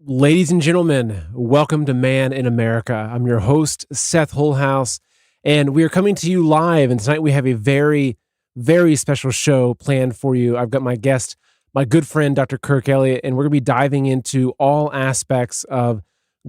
Ladies and gentlemen, welcome to Man in America. I'm your host, Seth Holhouse, and we are coming to you live. And tonight we have a very, very special show planned for you. I've got my guest, my good friend, Dr. Kirk Elliott, and we're going to be diving into all aspects of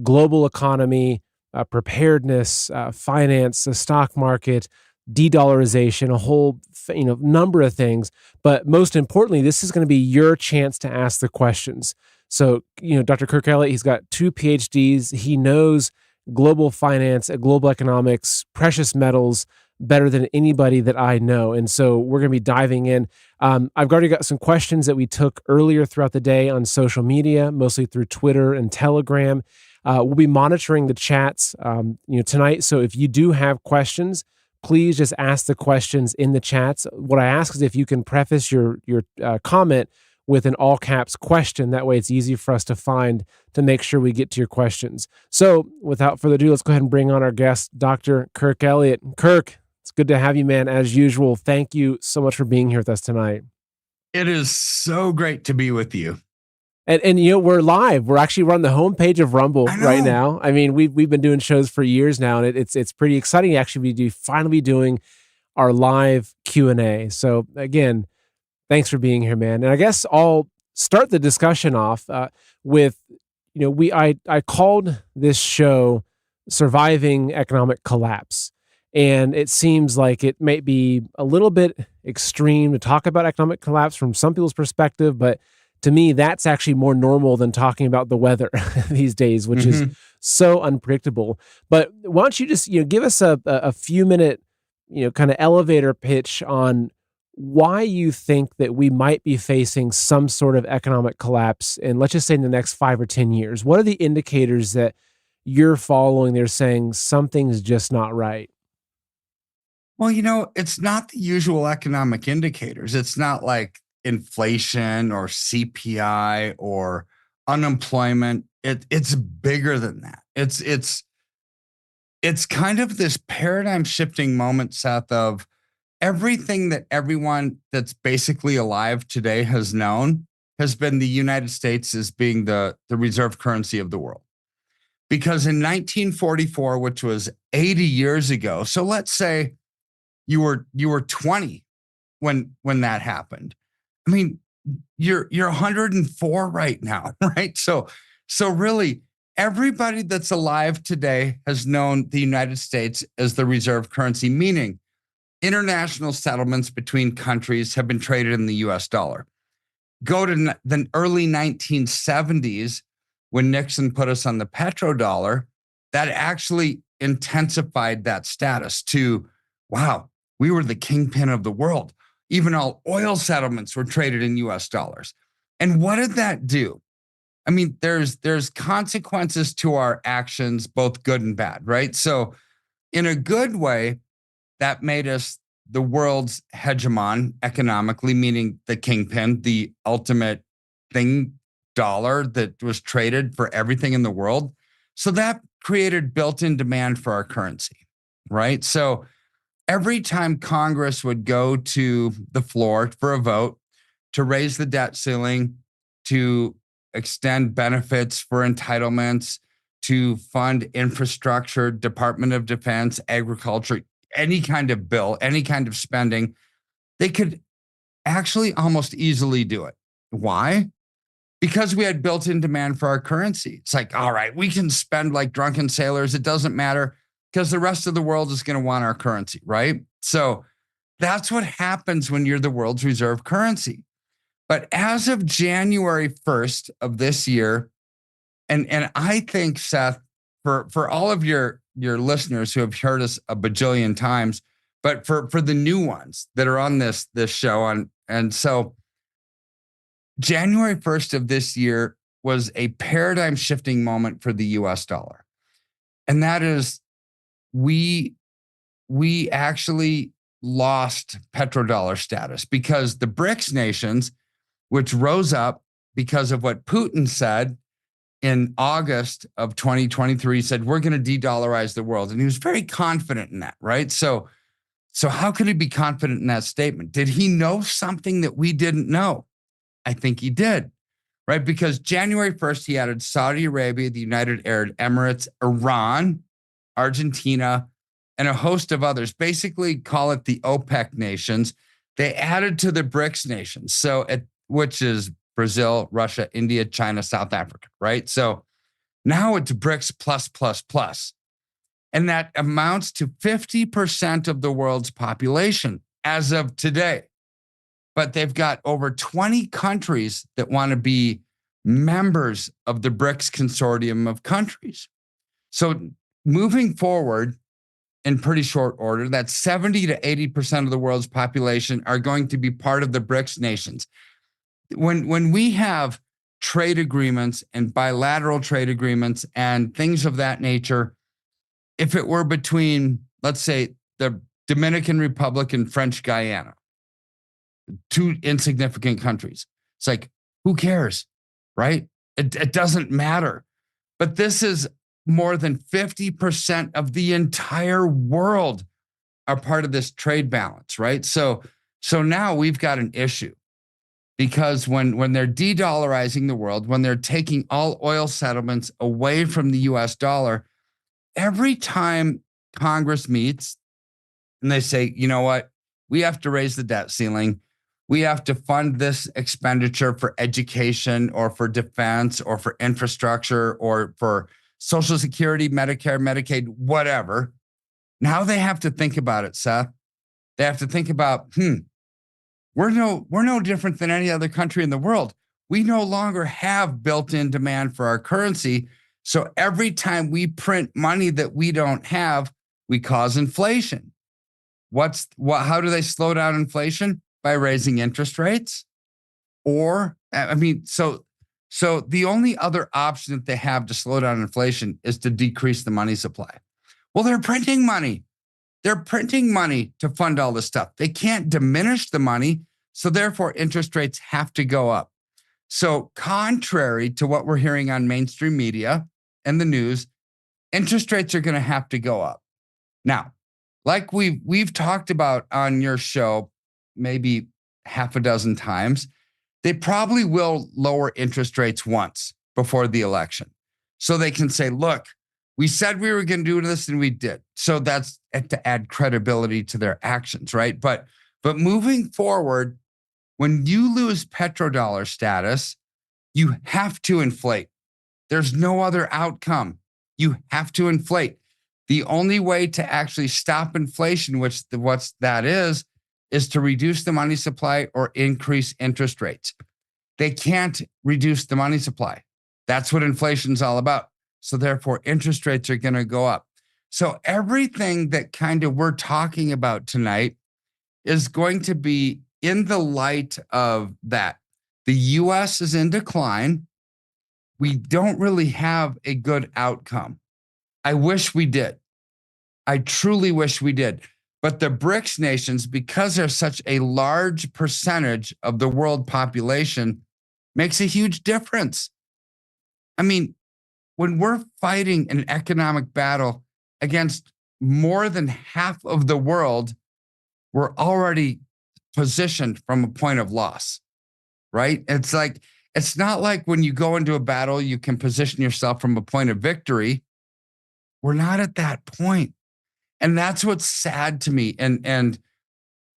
global economy, preparedness, finance, the stock market, de-dollarization, a whole number of things. But most importantly, this is going to be your chance to ask the questions. So, Dr. Kirk Elliott, he's got 2 PhDs. He knows global finance, global economics, precious metals better than anybody that I know. And so we're going to be diving in. I've already got some questions that we took earlier throughout the day on social media, mostly through Twitter and Telegram. We'll be monitoring the chats, tonight. So if you do have questions, please just ask the questions in the chats. What I ask is if you can preface your comment with an all caps question. That way it's easy for us to find to make sure we get to your questions. So without further ado, let's go ahead and bring on our guest, Dr. Kirk Elliott. Kirk, it's good to have you, man, as usual. Thank you so much for being here with us tonight. It is so great to be with you. And we're live. We're on the homepage of Rumble right now. I mean, we've been doing shows for years now, and it's pretty exciting to actually finally be doing our live Q&A. So again, thanks for being here, man. And I guess I'll start the discussion off with, I called this show Surviving Economic Collapse. And it seems like it may be a little bit extreme to talk about economic collapse from some people's perspective, but to me, that's actually more normal than talking about the weather these days, which is so unpredictable. But why don't you just, give us a few minute, kind of elevator pitch on why you think that we might be facing some sort of economic collapse, and let's just say in the next 5 or 10 years. What are the indicators that you're following? They're saying something's just not right. Well, it's not the usual economic indicators. It's not like inflation or CPI or unemployment. It's bigger than that. It's kind of this paradigm shifting moment, Seth, of everything that everyone that's basically alive today has known has been the United States as being the reserve currency of the world. Because in 1944, which was 80 years ago, so let's say you were 20 when that happened. I mean, you're 104 right now, right? So really, everybody that's alive today has known the United States as the reserve currency, meaning international settlements between countries have been traded in the US dollar. Go to the early 1970s when Nixon put us on the petrodollar, that actually intensified that status to, wow, we were the kingpin of the world. Even all oil settlements were traded in US dollars. And what did that do? I mean, there's consequences to our actions, both good and bad, right? So in a good way, that made us the world's hegemon economically, meaning the kingpin, the ultimate thing, dollar that was traded for everything in the world. So that created built-in demand for our currency, right? So every time Congress would go to the floor for a vote to raise the debt ceiling, to extend benefits for entitlements, to fund infrastructure, Department of Defense, agriculture, any kind of bill, any kind of spending, they could actually almost easily do it. Why? Because we had built-in demand for our currency. It's like, all right, we can spend like drunken sailors. It doesn't matter because the rest of the world is going to want our currency, right? So that's what happens when you're the world's reserve currency. But as of January 1st of this year, and I think, Seth, for all of your listeners who have heard us a bajillion times, but for the new ones that are on this show and so January 1st of this year was a paradigm shifting moment for the US dollar. And that is we actually lost petrodollar status because the BRICS nations, which rose up because of what Putin said in August of 2023, said, we're going to de-dollarize the world. And he was very confident in that, right? So how could he be confident in that statement? Did he know something that we didn't know? I think he did. right? Because January 1st, he added Saudi Arabia, the United Arab Emirates, Iran, Argentina, and a host of others. Basically, call it the OPEC nations. They added to the BRICS nations, which is Brazil, Russia, India, China, South Africa, right? So now it's BRICS plus, plus, plus. And that amounts to 50% of the world's population as of today. But they've got over 20 countries that want to be members of the BRICS consortium of countries. So moving forward in pretty short order, that 70 to 80% of the world's population are going to be part of the BRICS nations. When we have trade agreements and bilateral trade agreements and things of that nature, if it were between, let's say, the Dominican Republic and French Guyana, two insignificant countries, it's like, who cares, right? It doesn't matter. But this is more than 50% of the entire world are part of this trade balance, right? So now we've got an issue because when they're de-dollarizing the world, when they're taking all oil settlements away from the US dollar, every time Congress meets and they say, you know what, we have to raise the debt ceiling. We have to fund this expenditure for education or for defense or for infrastructure or for Social Security, Medicare, Medicaid, whatever. Now they have to think about it, Seth. They have to think about, we're no different than any other country in the world. We no longer have built-in demand for our currency. So every time we print money that we don't have, we cause inflation. How do they slow down inflation? By raising interest rates? So the only other option that they have to slow down inflation is to decrease the money supply. Well, they're printing money. They're printing money to fund all this stuff. They can't diminish the money, so therefore interest rates have to go up. So contrary to what we're hearing on mainstream media and the news, interest rates are going to have to go up. Now, like we've talked about on your show maybe half a dozen times, they probably will lower interest rates once before the election. So they can say, look, we said we were going to do this and we did. So that's to add credibility to their actions, right? But moving forward, when you lose petrodollar status, you have to inflate. There's no other outcome. You have to inflate. The only way to actually stop inflation, what's that is to reduce the money supply or increase interest rates. They can't reduce the money supply. That's what inflation's all about. So therefore, interest rates are going to go up. So everything that kind of we're talking about tonight is going to be in the light of that. The US is in decline. We don't really have a good outcome. I wish we did. I truly wish we did. But the BRICS nations, because they're such a large percentage of the world population, makes a huge difference. I mean, when we're fighting an economic battle against more than half of the world, we're already positioned from a point of loss, right? It's not like when you go into a battle, you can position yourself from a point of victory. We're not at that point. And that's what's sad to me. And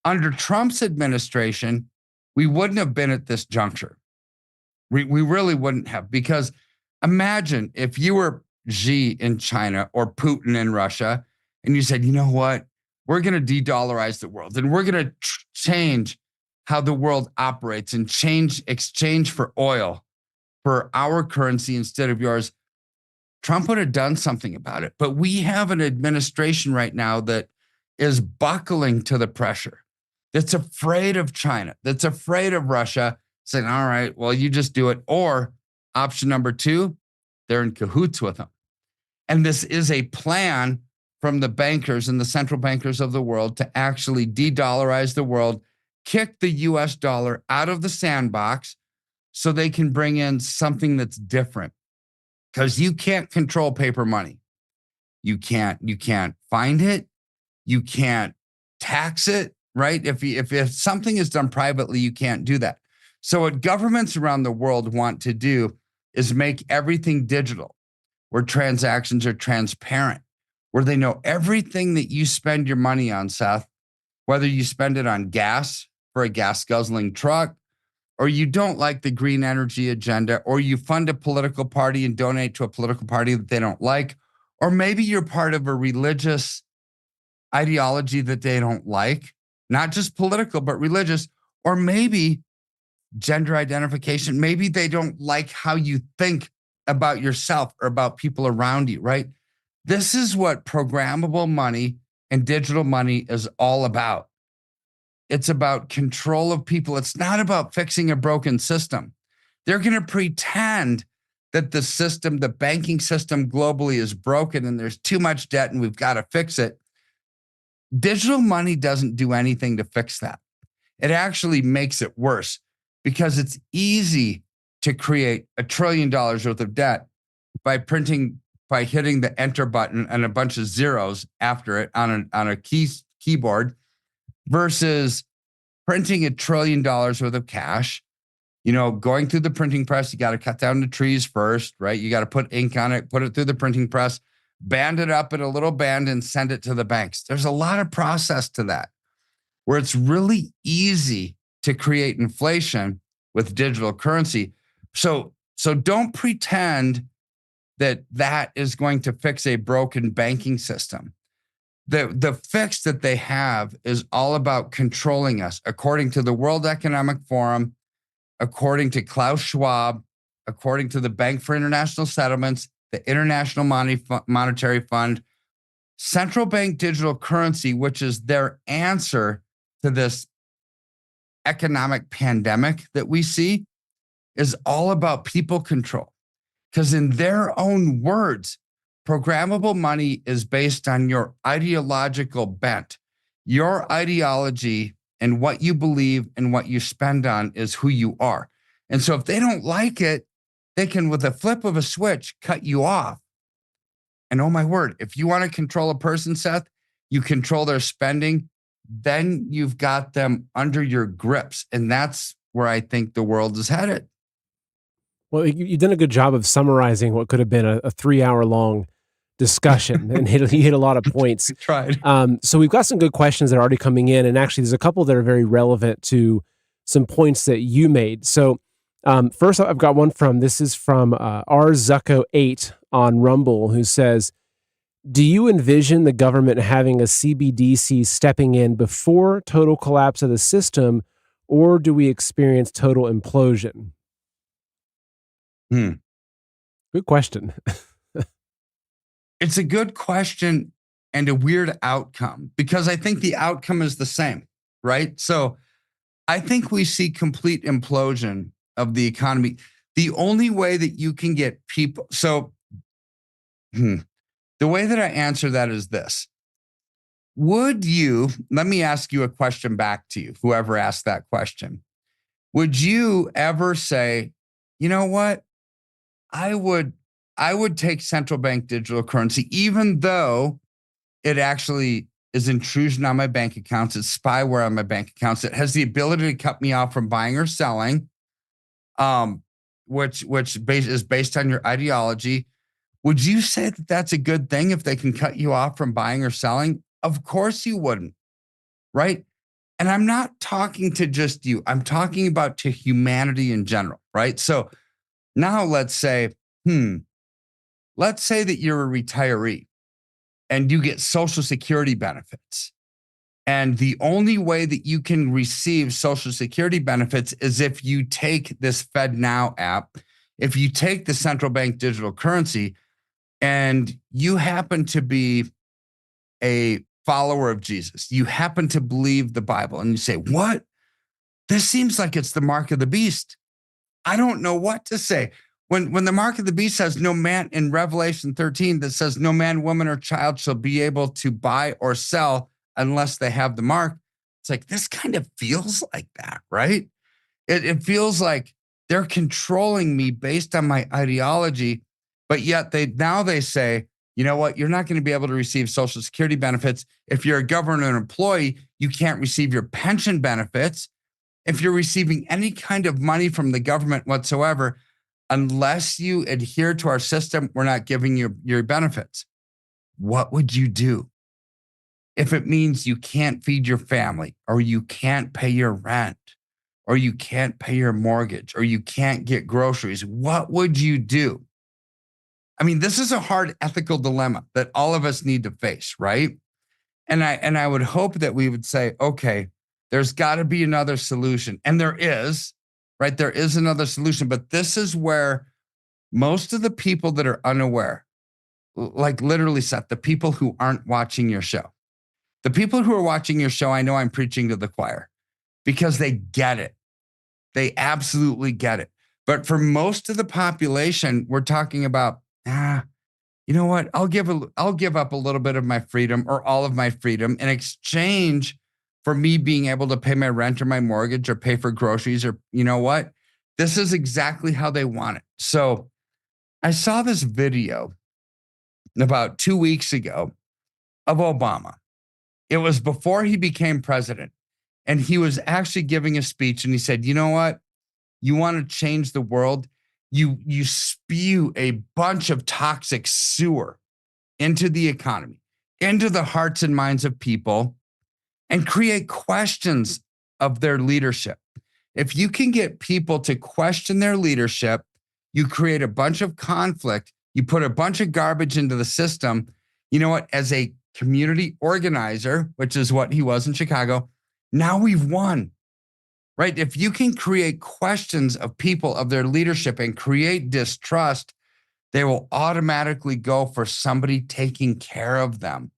under Trump's administration, we wouldn't have been at this juncture. We really wouldn't have, because imagine if you were Xi in China or Putin in Russia, and you said, you know what, we're going to de-dollarize the world and we're going to change how the world operates and exchange for oil for our currency instead of yours. Trump would have done something about it. But we have an administration right now that is buckling to the pressure, that's afraid of China, that's afraid of Russia, saying, all right, well, you just do it. Or option number two, they're in cahoots with them. And this is a plan from the bankers and the central bankers of the world to actually de-dollarize the world, kick the US dollar out of the sandbox so they can bring in something that's different. Because you can't control paper money. You can't find it. You can't tax it, right? If something is done privately, you can't do that. So what governments around the world want to do is make everything digital, where transactions are transparent, where they know everything that you spend your money on, Seth, whether you spend it on gas for a gas guzzling truck, or you don't like the green energy agenda, or you fund a political party and donate to a political party that they don't like, or maybe you're part of a religious ideology that they don't like, not just political, but religious, or maybe gender identification. Maybe they don't like how you think about yourself or about people around you, right? This is what programmable money and digital money is all about. It's about control of people. It's not about fixing a broken system. They're going to pretend that the system, the banking system globally is broken and there's too much debt and we've got to fix it. Digital money doesn't do anything to fix that. It actually makes it worse because it's easy to create $1 trillion worth of debt by hitting the enter button and a bunch of zeros after it on a keyboard versus printing $1 trillion worth of cash. Going through the printing press, you got to cut down the trees first, right? You got to put ink on it, put it through the printing press, band it up in a little band and send it to the banks. There's a lot of process to that where it's really easy to create inflation with digital currency. So don't pretend that is going to fix a broken banking system. The fix that they have is all about controlling us, according to the World Economic Forum, according to Klaus Schwab, according to the Bank for International Settlements, the International Monetary Fund. Central bank digital currency, which is their answer to this economic pandemic that we see, is all about people control. Because in their own words, programmable money is based on your ideological bent. Your ideology and what you believe and what you spend on is who you are. And so if they don't like it, they can, with a flip of a switch, cut you off. And oh my word, if you want to control a person, Seth, you control their spending, then you've got them under your grips. And that's where I think the world is headed. Well, you've done a good job of summarizing what could have been a 3-hour long discussion, and you hit a lot of points. I tried. So we've got some good questions that are already coming in, and actually, there's a couple that are very relevant to some points that you made. So first, I've got one this is from rzucko8 on Rumble, who says, do you envision the government having a CBDC stepping in before total collapse of the system, or do we experience total implosion? Good question. It's a good question and a weird outcome because I think the outcome is the same, right? So I think we see complete implosion of the economy. The only way that you can get people, the way that I answer that is this. Let me ask you a question back to you, whoever asked that question. Would you ever say, you know what? I would take central bank digital currency, even though it actually is intrusion on my bank accounts, it's spyware on my bank accounts, it has the ability to cut me off from buying or selling, which is based on your ideology. Would you say that that's a good thing if they can cut you off from buying or selling? Of course you wouldn't, right? And I'm not talking to just you. I'm talking about to humanity in general, right? So now let's say that you're a retiree and you get Social Security benefits. And the only way that you can receive Social Security benefits is if you take this FedNow app, if you take the central bank digital currency, and you happen to be a follower of Jesus, you happen to believe the Bible, and you say, what? This seems like it's the mark of the beast. I don't know what to say. When the mark of the beast says no man in Revelation 13 that says no man, woman, or child shall be able to buy or sell unless they have the mark, it's like, this kind of feels like that, right? It feels like they're controlling me based on my ideology, but yet they say, you know what, you're not going to be able to receive Social Security benefits. If you're a government employee, you can't receive your pension benefits. if you're receiving any kind of money from the government whatsoever, unless you adhere to our system, we're not giving you your benefits. What would you do? If it means you can't feed your family, or you can't pay your rent, or you can't pay your mortgage, or you can't get groceries, what would you do? I mean, this is a hard ethical dilemma that all of us need to face, right? And I would hope that we would say, okay, there's got to be another solution. And there is, right? There is another solution. But this is where most of the people that are unaware, like literally, Seth, the people who aren't watching your show, the people who are watching your show, I know I'm preaching to the choir because they get it. They absolutely get it. But for most of the population, we're talking about, you know what? I'll give up a little bit of my freedom or all of my freedom in exchange for me being able to pay my rent or my mortgage or pay for groceries, or you know what? This is exactly how they want it. So I saw this video about 2 weeks ago of Obama. It was before he became president, and he was actually giving a speech, and he said, you know what? You want to change the world? You spew a bunch of toxic sewer into the economy, into the hearts and minds of people, and create questions of their leadership. If you can get people to question their leadership, you create a bunch of conflict, you put a bunch of garbage into the system. You know what? As a community organizer, which is what he was in Chicago, now we've won. Right? If you can create questions of people, of their leadership, and create distrust, they will automatically go for somebody taking care of them.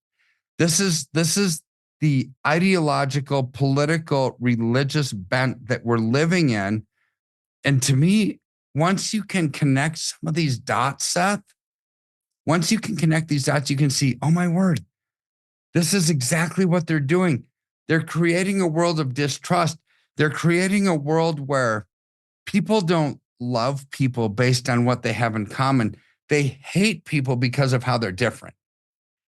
This is the ideological, political, religious bent that we're living in. And to me, once you can connect some of these dots, Seth, once you can connect these dots, you can see, oh my word, this is exactly what they're doing. They're creating a world of distrust. They're creating a world where people don't love people based on what they have in common. They hate people because of how they're different,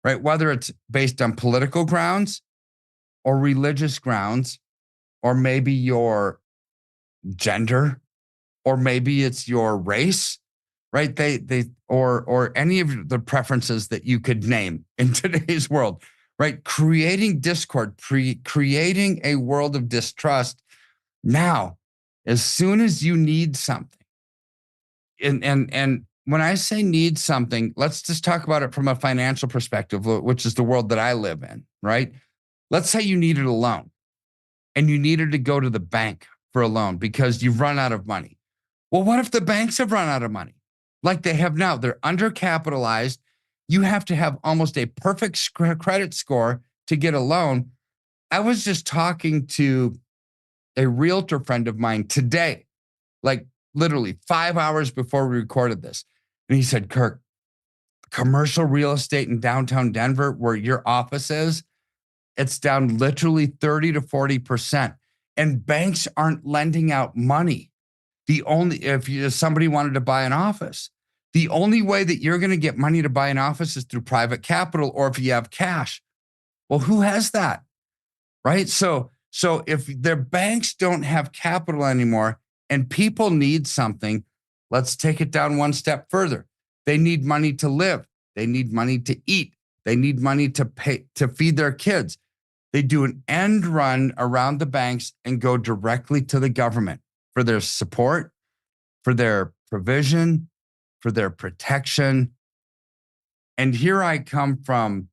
right? Whether it's based on political grounds or religious grounds, or maybe your gender, or maybe it's your race, right? Or any of the preferences that you could name in today's world, right? Creating discord, creating a world of distrust. Now, as soon as you need something, and when I say need something, let's just talk about it from a financial perspective, which is the world that I live in, right? Let's say you needed a loan and you needed to go to the bank for a loan because you've run out of money. Well, what if the banks have run out of money like they have now? They're undercapitalized. You have to have almost a perfect credit score to get a loan. I was just talking to a realtor friend of mine today, like literally 5 hours before we recorded this. And he said, Kirk, commercial real estate in downtown Denver, where your office is, it's down literally 30 to 40%. And banks aren't lending out money. If somebody wanted to buy an office, the only way that you're going to get money to buy an office is through private capital, or if you have cash. Well, who has that? Right? So if their banks don't have capital anymore and people need something, let's take it down one step further. They need money to live. They need money to eat. They need money to pay, to feed their kids. They do an end run around the banks and go directly to the government for their support, for their provision, for their protection. And here I come from.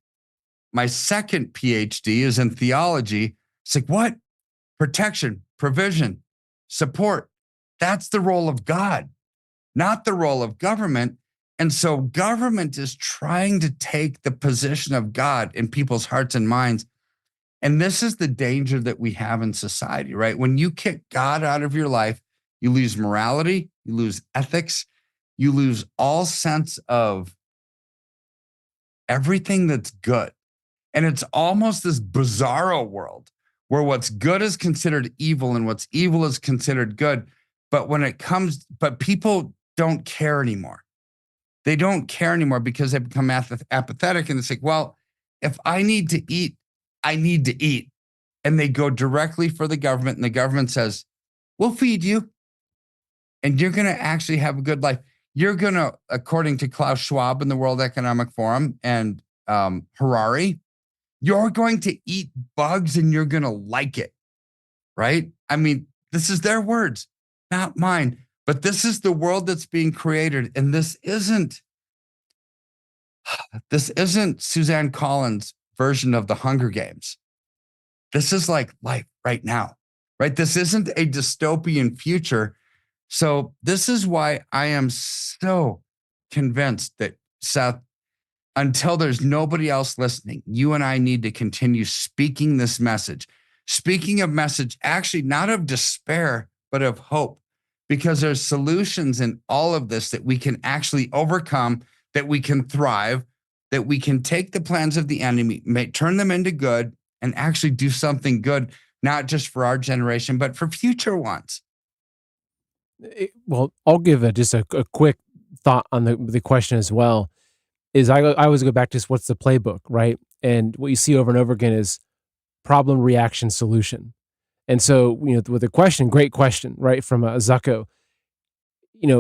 My second PhD is in theology. It's like, what? Protection, provision, support. That's the role of God, not the role of government. And so government is trying to take the position of God in people's hearts and minds. And this is the danger that we have in society, right? When you kick God out of your life, you lose morality, you lose ethics, you lose all sense of everything that's good. And it's almost this bizarro world where what's good is considered evil and what's evil is considered good. But people don't care anymore. They don't care anymore because they become apathetic, and it's like, well, if I need to eat, I need to eat. And they go directly for the government, and the government says, We'll feed you and you're going to actually have a good life. You're going to, according to Klaus Schwab in the World Economic Forum and Harari, you're going to eat bugs and you're going to like it, right? I mean, this is their words, not mine. But this is the world that's being created. And this isn't Suzanne Collins' version of the Hunger Games. This is like life right now, right? This isn't a dystopian future. So this is why I am so convinced that, Seth, until there's nobody else listening, you and I need to continue speaking this message. Speaking of message, actually not of despair, but of hope, because there's solutions in all of this that we can actually overcome, that we can thrive, that we can take the plans of the enemy, turn them into good, and actually do something good, not just for our generation, but for future ones. Well, I'll give just a quick thought on the question as well. Is I always go back to what's the playbook, right? And what you see over and over again is problem, reaction, solution. And so, with the question, great question, right, from Zucco,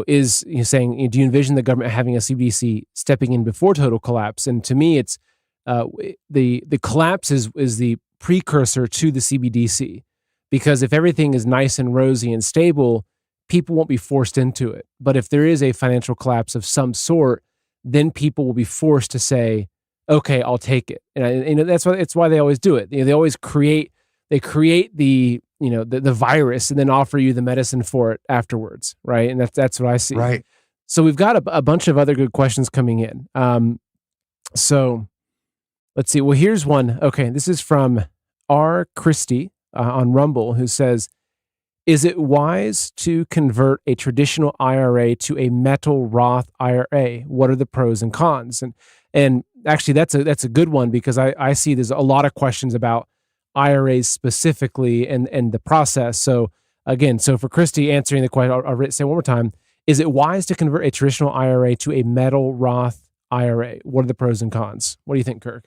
is saying, do you envision the government having a CBDC stepping in before total collapse? And to me, it's the collapse is the precursor to the CBDC, because if everything is nice and rosy and stable, people won't be forced into it. But if there is a financial collapse of some sort, then people will be forced to say, okay, I'll take it. And that's why they always do it. They always create the the virus and then offer you the medicine for it afterwards, right? And that's what I see. Right. So we've got a bunch of other good questions coming in. So let's see. Well, here's one. Okay, this is from R. Christie on Rumble, who says, is it wise to convert a traditional IRA to a metal Roth IRA? What are the pros and cons? And actually, that's a good one, because I see there's a lot of questions about IRAs specifically and the process. So again, for Christy answering the question, I'll say one more time. Is it wise to convert a traditional IRA to a metal Roth IRA? What are the pros and cons? What do you think, Kirk?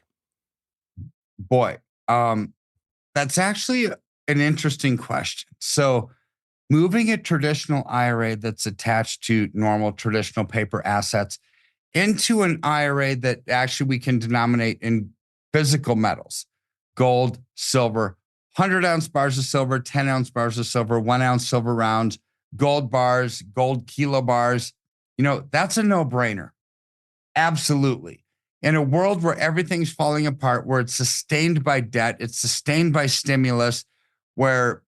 Boy, that's actually an interesting question. So moving a traditional IRA that's attached to normal traditional paper assets into an IRA that actually we can denominate in physical metals, gold, silver, 100-ounce bars of silver, 10-ounce bars of silver, 1-ounce silver rounds, gold bars, gold kilo bars, that's a no-brainer. Absolutely. In a world where everything's falling apart, where it's sustained by debt, it's sustained by stimulus, where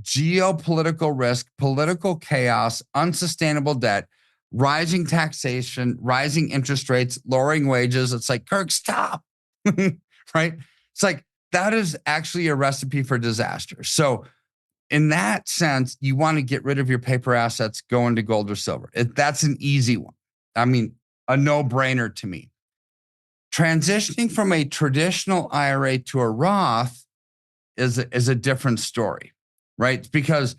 geopolitical risk, political chaos, unsustainable debt, rising taxation, rising interest rates, lowering wages. It's like, Kirk, stop. Right? It's like, that is actually a recipe for disaster. So in that sense, you want to get rid of your paper assets, go into gold or silver. That's an easy one. I mean, a no-brainer to me. Transitioning from a traditional IRA to a Roth is a different story, right? Because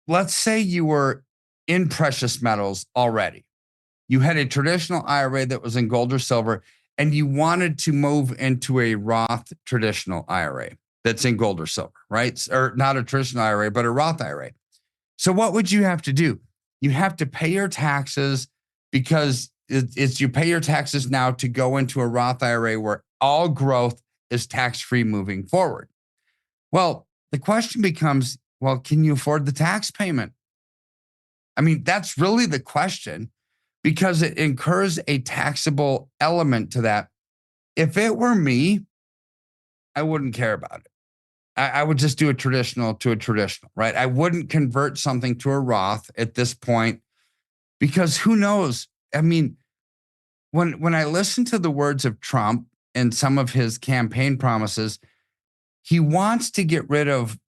let's say you were in precious metals already. You had a traditional IRA that was in gold or silver, and you wanted to move into a Roth traditional IRA that's in gold or silver, right? Or not a traditional IRA, but a Roth IRA. So what would you have to do? You have to pay your taxes, because it's you pay your taxes now to go into a Roth IRA where all growth is tax-free moving forward. Well, the question becomes, well, can you afford the tax payment? I mean, that's really the question, because it incurs a taxable element to that. If it were me, I wouldn't care about it. I would just do a traditional to a traditional, right? I wouldn't convert something to a Roth at this point, because who knows? I mean, when I listen to the words of Trump and some of his campaign promises, he wants to get rid of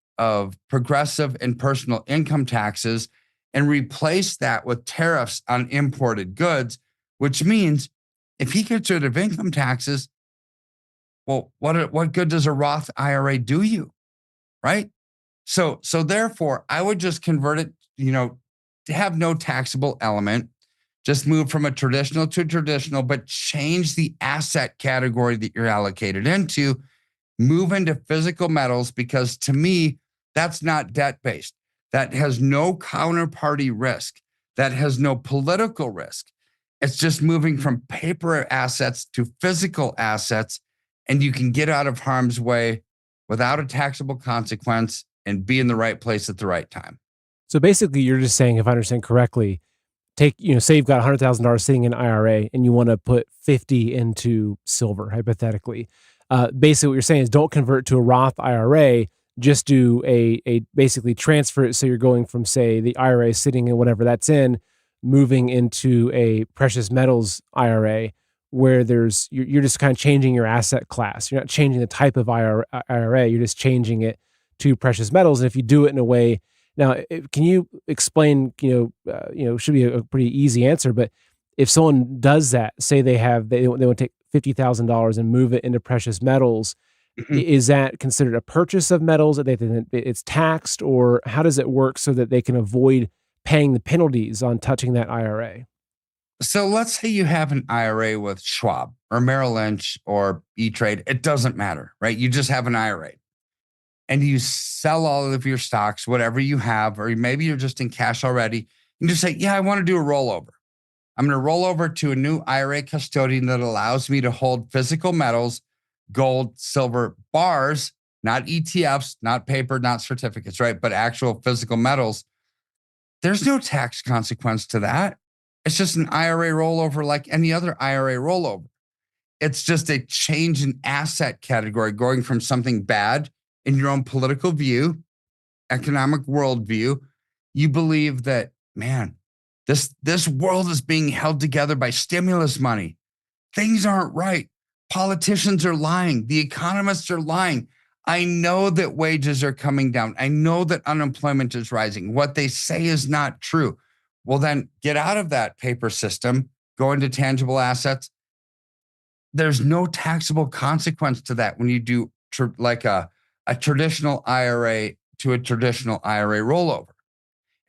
progressive and personal income taxes and replace that with tariffs on imported goods, which means if he gets rid of income taxes, well, what good does a Roth IRA do you, right? So therefore, I would just convert it, to have no taxable element, just move from a traditional to a traditional, but change the asset category that you're allocated into, move into physical metals, because to me, That's not debt-based. That has no counterparty risk. That has no political risk. It's just moving from paper assets to physical assets, and you can get out of harm's way without a taxable consequence and be in the right place at the right time. So basically, you're just saying, if I understand correctly, say you've got $100,000 sitting in an IRA and you want to put 50 into silver, hypothetically. Basically, what you're saying is don't convert to a Roth IRA. Just do a basically transfer it. So you're going from, say, the IRA sitting in whatever that's in, moving into a precious metals IRA where you're just kind of changing your asset class. You're not changing the type of IRA. You're just changing it to precious metals. And if you do it in a way, now, can you explain, should be a pretty easy answer, but if someone does that, say they want to take $50,000 and move it into precious metals, Mhm. is that considered a purchase of metals that it's taxed, or how does it work so that they can avoid paying the penalties on touching that IRA? So let's say you have an IRA with Schwab or Merrill Lynch or E-Trade. It doesn't matter, right? You just have an IRA and you sell all of your stocks, whatever you have, or maybe you're just in cash already. You just say, yeah, I want to do a rollover. I'm going to roll over to a new IRA custodian that allows me to hold physical metals, gold, silver bars, not ETFs, not paper, not certificates, right? But actual physical metals. There's no tax consequence to that. It's just an IRA rollover like any other IRA rollover. It's just a change in asset category, going from something bad in your own political view, economic worldview. You believe that, man, this world is being held together by stimulus money. Things aren't right. Politicians are lying. The economists are lying. I know that wages are coming down. I know that unemployment is rising. What they say is not true. Well, then get out of that paper system, go into tangible assets. There's no taxable consequence to that when you do like a traditional IRA to a traditional IRA rollover.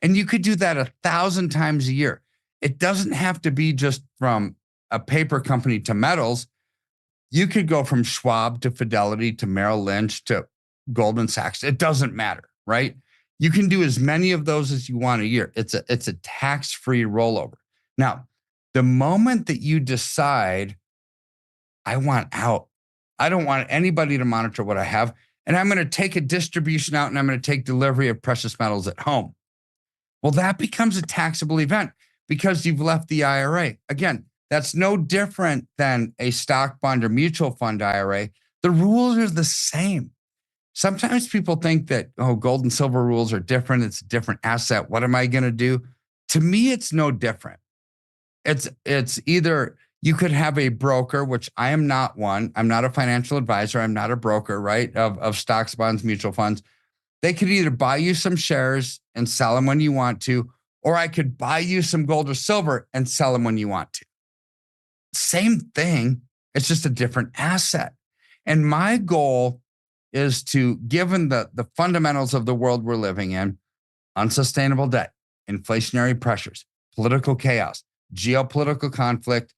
And you could do that 1,000 times a year. It doesn't have to be just from a paper company to metals. You could go from Schwab to Fidelity to Merrill Lynch to Goldman Sachs. It doesn't matter, right? You can do as many of those as you want a year. It's a tax-free rollover. Now, the moment that you decide, I want out, I don't want anybody to monitor what I have, and I'm going to take a distribution out and I'm going to take delivery of precious metals at home. Well, that becomes a taxable event because you've left the IRA. Again, that's no different than a stock bond or mutual fund IRA. The rules are the same. Sometimes people think that, oh, gold and silver rules are different. It's a different asset. What am I going to do? To me, it's no different. It's either you could have a broker, which I am not one. I'm not a financial advisor. I'm not a broker, right? Of stocks, bonds, mutual funds. They could either buy you some shares and sell them when you want to, or I could buy you some gold or silver and sell them when you want to. Same thing. It's just a different asset. And my goal is to, given the fundamentals of the world we're living in, unsustainable debt, inflationary pressures, political chaos, geopolitical conflict,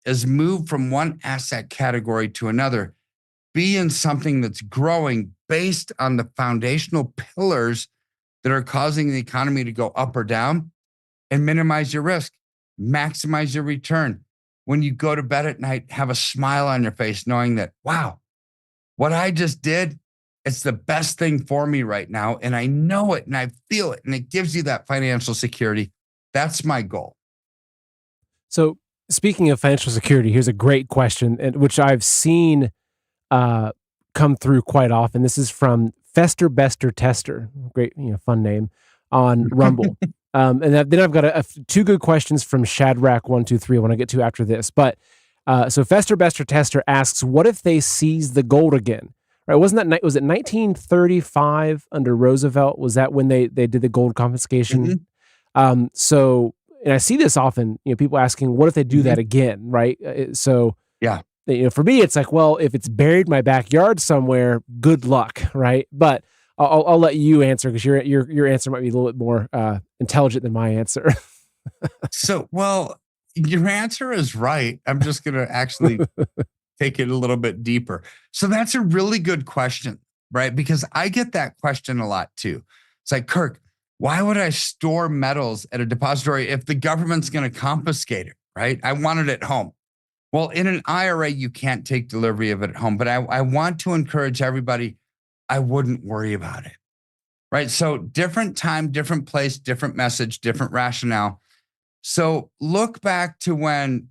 is move from one asset category to another, be in something that's growing based on the foundational pillars that are causing the economy to go up or down, and minimize your risk, maximize your return. When you go to bed at night, have a smile on your face, knowing that, wow, what I just did, it's the best thing for me right now. And I know it and I feel it. And it gives you that financial security. That's my goal. So, speaking of financial security, here's a great question, which I've seen come through quite often. This is from Fester Bester Tester, great, fun name, on Rumble. Then I've got two good questions from Shadrach123 I want to get to after this. But so Fester Bester Tester asks, what if they seize the gold again? Right? Was it 1935 under Roosevelt? Was that when they did the gold confiscation? Mhm. And I see this often, people asking, what if they do that again? Right. Yeah. For me, it's like, well, if it's buried in my backyard somewhere, good luck. Right. But I'll let you answer because your answer might be a little bit more intelligent than my answer. Well, your answer is right. I'm just going to actually take it a little bit deeper. So that's a really good question. right? Because I get that question a lot too. It's like, Kirk, why would I store metals at a depository if the government's going to confiscate it, right? I want it at home. Well, in an IRA, you can't take delivery of it at home, but I want to encourage everybody, I wouldn't worry about it, right? So different time, different place, different message, different rationale. So look back to when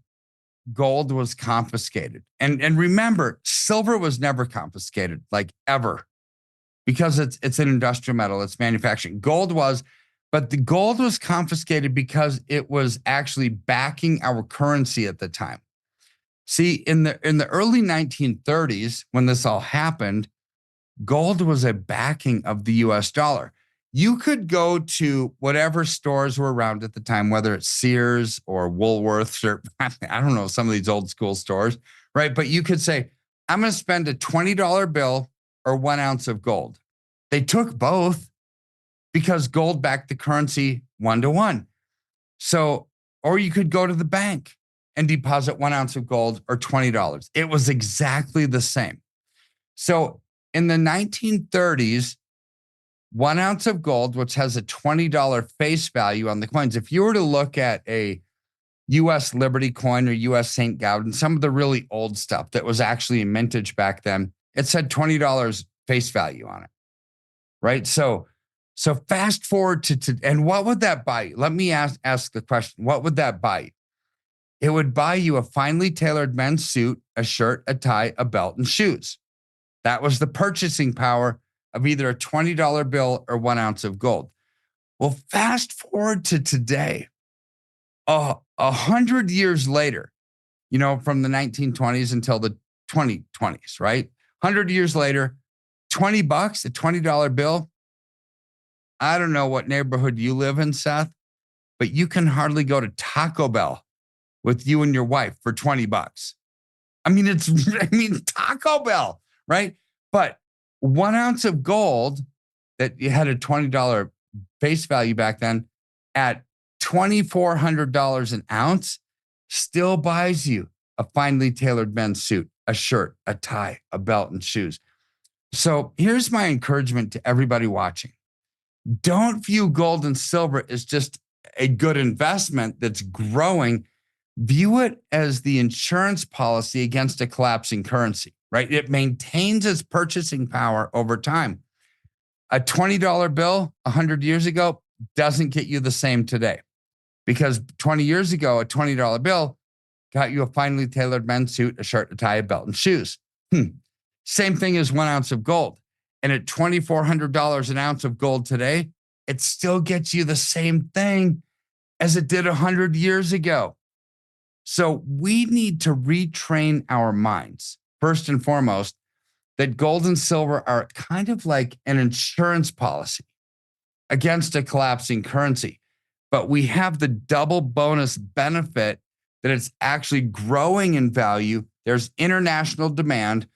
gold was confiscated. And remember, silver was never confiscated, like ever, because it's an industrial metal, it's manufacturing. Gold was, but the gold was confiscated because it was actually backing our currency at the time. See, in the early 1930s, when this all happened, gold was a backing of the US dollar. You could go to whatever stores were around at the time, whether it's Sears or Woolworths or I don't know, some of these old school stores, right? But you could say, I'm going to spend a $20 bill or 1 ounce of gold. They took both because gold backed the currency 1 to 1. So, or you could go to the bank and deposit 1 ounce of gold or $20. It was exactly the same. So in the 1930s, 1 ounce of gold, which has a $20 face value on the coins, if you were to look at a US Liberty coin or US St. Gaudens, some of the really old stuff that was actually in mintage back then, it said $20 face value on it, right? So fast forward to and what would that buy you? Let me ask the question, what would that buy you? It would buy you a finely tailored men's suit, a shirt, a tie, a belt, and shoes. That was the purchasing power of either a $20 bill or 1 ounce of gold. Well, fast forward to today, 100 years later, from the 1920s until the 2020s, right? 100 years later, $20, a $20 bill. I don't know what neighborhood you live in, Seth, but you can hardly go to Taco Bell with you and your wife for $20. I mean, Taco Bell, right? But 1 ounce of gold that you had a $20 face value back then at $2,400 an ounce still buys you a finely tailored men's suit, a shirt, a tie, a belt, and shoes. So here's my encouragement to everybody watching. Don't view gold and silver as just a good investment that's growing. View it as the insurance policy against a collapsing currency, right? It maintains its purchasing power over time. A $20 bill 100 years ago doesn't get you the same today, because 20 years ago, a $20 bill got you a finely tailored men's suit, a shirt, a tie, a belt, and shoes. Same thing as 1 ounce of gold. And at $2,400 an ounce of gold today, it still gets you the same thing as it did 100 years ago. So we need to retrain our minds, first and foremost, that gold and silver are kind of like an insurance policy against a collapsing currency. But we have the double bonus benefit that it's actually growing in value. There's international demand.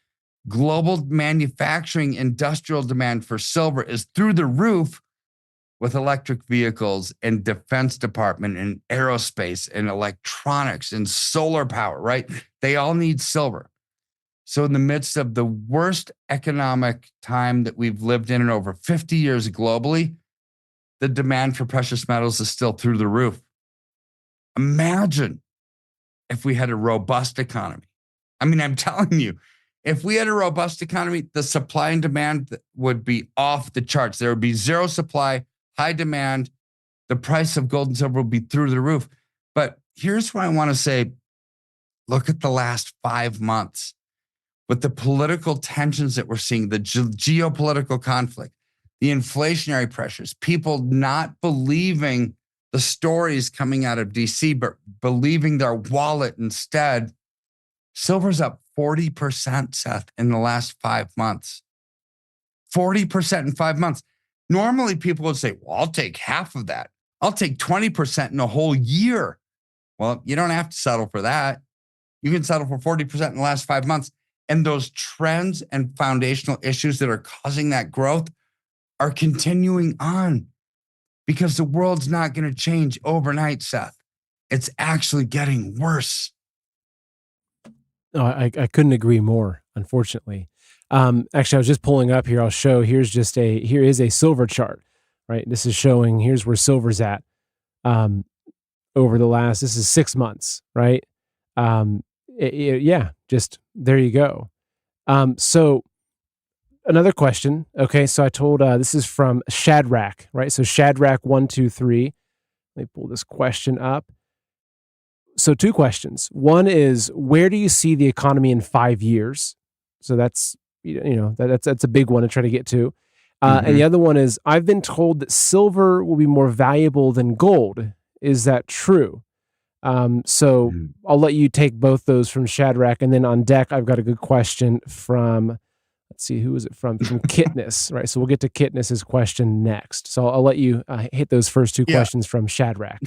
Global manufacturing, industrial demand for silver is through the roof with electric vehicles and defense department and aerospace and electronics and solar power, right? They all need silver. So in the midst of the worst economic time that we've lived in over 50 years globally, the demand for precious metals is still through the roof. Imagine if we had a robust economy. I mean, I'm telling you, if we had a robust economy, the supply and demand would be off the charts. There would be zero supply, high demand. The price of gold and silver will be through the roof. But here's what I want to say. Look at the last 5 months with the political tensions that we're seeing, the geopolitical conflict, the inflationary pressures, people not believing the stories coming out of DC, but believing their wallet instead. Silver's up 40%, Seth, in the last 5 months. 40% in 5 months. Normally, people would say, well, I'll take half of that. I'll take 20% in a whole year. Well, you don't have to settle for that. You can settle for 40% in the last 5 months. And those trends and foundational issues that are causing that growth are continuing on, because the world's not going to change overnight, Seth. It's actually getting worse. No, I couldn't agree more, unfortunately. Actually, I was just pulling up here. I'll show. Here is a silver chart, right? This is showing. Here's where silver's at. Over the last, this is 6 months, right? Yeah, just there you go. So another question. Okay, so I told this is from Shadrach, right? So Shadrach 123. Let me pull this question up. So 2 questions. One is, where do you see the economy in 5 years? So that's that's a big one to try to get to. And the other one is, I've been told that silver will be more valuable than gold. Is that true? So I'll let you take both those from Shadrach, and then on deck, I've got a good question from, let's see, who is it from? From Kitness, right? So we'll get to Kitness's question next. So I'll let you hit those first 2 questions from Shadrach.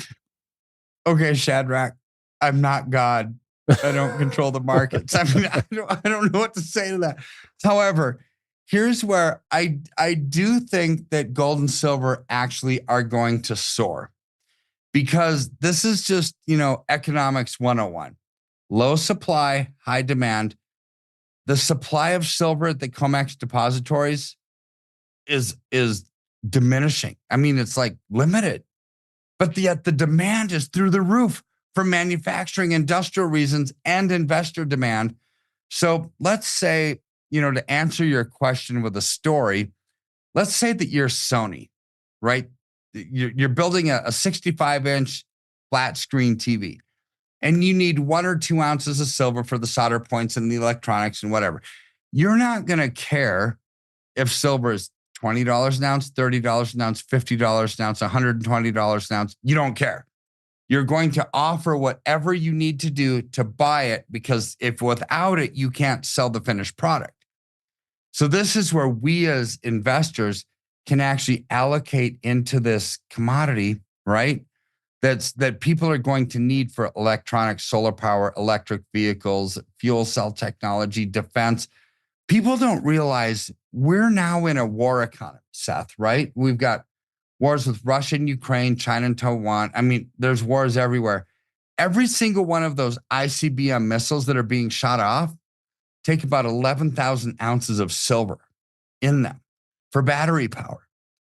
Okay, Shadrach, I'm not God. I don't control the markets. I mean, I don't know what to say to that. However, here's where I do think that gold and silver actually are going to soar, because this is just, economics 101. Low supply, high demand. The supply of silver at the COMEX depositories is diminishing. I mean, it's like limited, but yet the demand is through the roof for manufacturing, industrial reasons, and investor demand. So let's say, to answer your question with a story, let's say that you're Sony, right? You're building a 65-inch flat screen TV, and you need 1 or 2 ounces of silver for the solder points and the electronics and whatever. You're not going to care if silver is $20 an ounce, $30 an ounce, $50 an ounce, $120 an ounce. You don't care. You're going to offer whatever you need to do to buy it, because if without it, you can't sell the finished product. So this is where we as investors can actually allocate into this commodity, right? That people are going to need for electronics, solar power, electric vehicles, fuel cell technology, defense. People don't realize we're now in a war economy, Seth, right? We've got wars with Russia and Ukraine, China and Taiwan. I mean, there's wars everywhere. Every single one of those ICBM missiles that are being shot off take about 11,000 ounces of silver in them for battery power.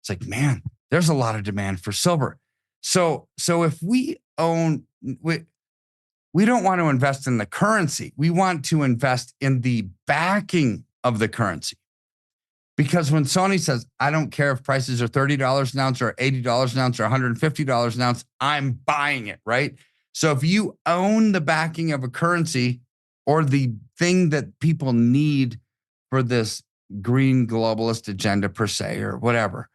It's like, man, there's a lot of demand for silver. So if we don't want to invest in the currency. We want to invest in the backing of the currency. Because when Sony says, I don't care if prices are $30 an ounce or $80 an ounce or $150 an ounce, I'm buying it, right? So if you own the backing of a currency or the thing that people need for this green globalist agenda per se, or whatever,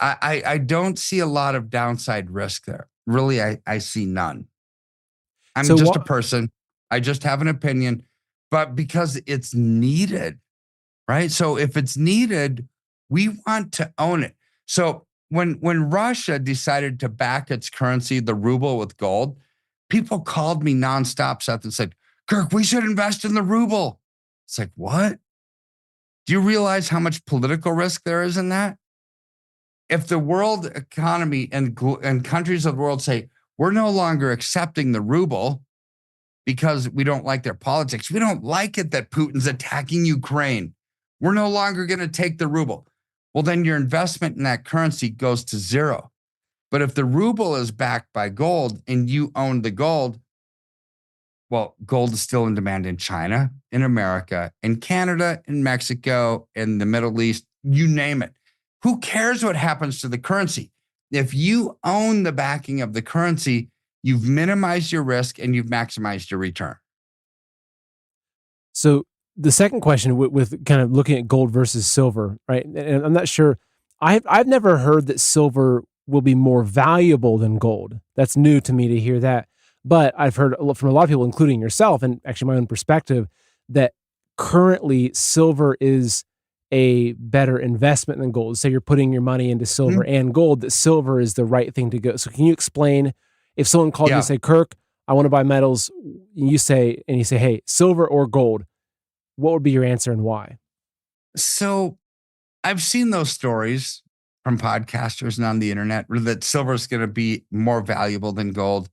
I don't see a lot of downside risk there. Really, I see none. I'm just a person. I just have an opinion, but because it's needed, right? So if it's needed, we want to own it. So when Russia decided to back its currency, the ruble, with gold, people called me nonstop, Seth, and said, Kirk, we should invest in the ruble. It's like, what? Do you realize how much political risk there is in that? If the world economy and countries of the world say, we're no longer accepting the ruble because we don't like their politics. We don't like it that Putin's attacking Ukraine. We're no longer going to take the ruble. Well, then your investment in that currency goes to zero. But if the ruble is backed by gold and you own the gold, well, gold is still in demand in China, in America, in Canada, in Mexico, in the Middle East, you name it. Who cares what happens to the currency? If you own the backing of the currency, you've minimized your risk and you've maximized your return. So the second question with kind of looking at gold versus silver, right? And I'm not sure. I've never heard that silver will be more valuable than gold. That's new to me to hear that. But I've heard from a lot of people, including yourself, and actually my own perspective, that currently silver is a better investment than gold. Say you're putting your money into silver and gold, that silver is the right thing to go. So can you explain, if someone called you and say, Kirk, I want to buy metals, and you say, hey, silver or gold, what would be your answer and why? So I've seen those stories from podcasters and on the internet that silver is going to be more valuable than gold.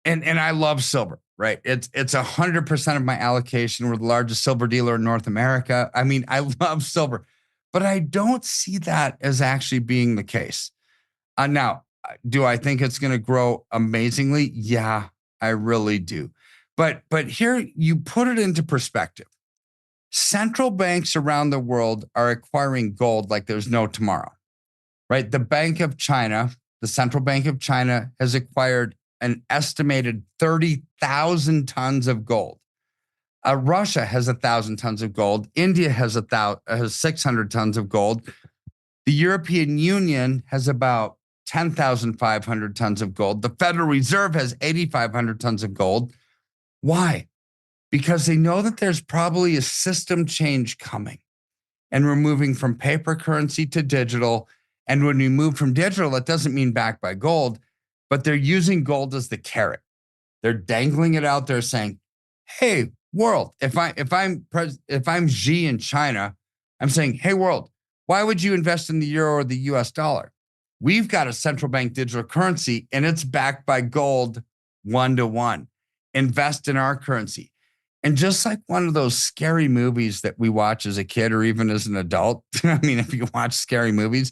And I love silver. right? It's 100% of my allocation. We're the largest silver dealer in North America. I mean, I love silver, but I don't see that as actually being the case. Now, do I think it's going to grow amazingly? Yeah, I really do. But here you put it into perspective. Central banks around the world are acquiring gold like there's no tomorrow, right? The Bank of China, the Central Bank of China has acquired an estimated 30,000 tons of gold. Russia has 1,000 tons of gold. India has 600 tons of gold. The European Union has about 10,500 tons of gold. The Federal Reserve has 8,500 tons of gold. Why? Because they know that there's probably a system change coming. And we're moving from paper currency to digital. And when we move from digital, it doesn't mean backed by gold, but they're using gold as the carrot. They're dangling it out there saying, hey, world, if I'm Xi in China, I'm saying, hey, world, why would you invest in the euro or the US dollar? We've got a central bank digital currency and it's backed by gold 1-to-1. Invest in our currency. And just like one of those scary movies that we watch as a kid or even as an adult, I mean, if you watch scary movies,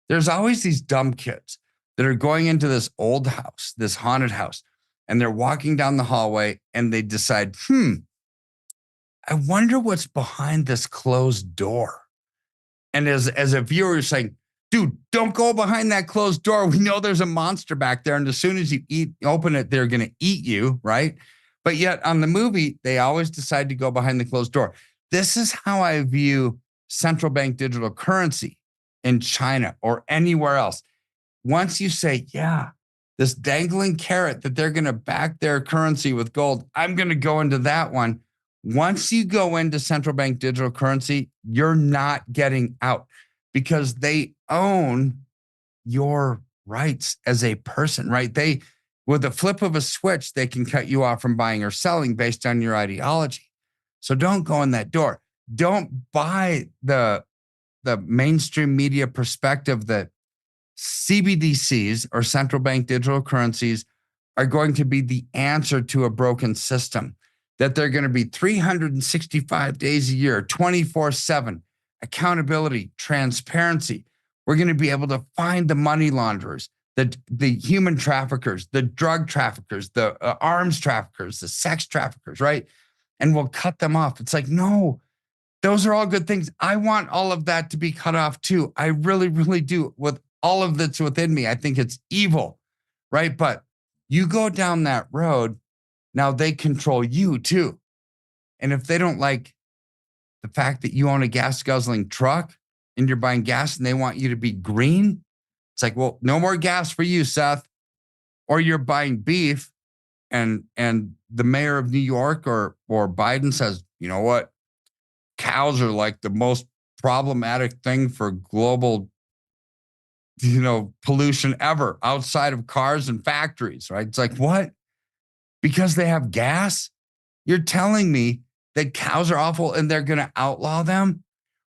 there's always these dumb kids that are going into this old house, this haunted house, and they're walking down the hallway and they decide, I wonder what's behind this closed door. And as a viewer, you're saying, dude, don't go behind that closed door. We know there's a monster back there. And as soon as you open it, they're going to eat you, right? But yet on the movie, they always decide to go behind the closed door. This is how I view central bank digital currency in China or anywhere else. Once you say, yeah, this dangling carrot that they're going to back their currency with gold, I'm going to go into that one. Once you go into central bank digital currency, you're not getting out because they own your rights as a person, right? With a flip of a switch, they can cut you off from buying or selling based on your ideology. So don't go in that door. Don't buy the mainstream media perspective that CBDCs or central bank digital currencies are going to be the answer to a broken system, that they're going to be 365 days a year, 24/7, accountability, transparency. We're going to be able to find the money launderers, the human traffickers, the drug traffickers, the arms traffickers, the sex traffickers, right? And we'll cut them off. It's like, no, those are all good things. I want all of that to be cut off too. I really, really do. With all of that's within me, I think it's evil, right? But you go down that road, now they control you too. And if they don't like the fact that you own a gas guzzling truck and you're buying gas and they want you to be green, it's like, well, no more gas for you, Seth. Or you're buying beef and the mayor of New York or Biden says, you know what? Cows are like the most problematic thing for global, pollution ever outside of cars and factories, right? It's like, what? Because they have gas? You're telling me that cows are awful and they're going to outlaw them,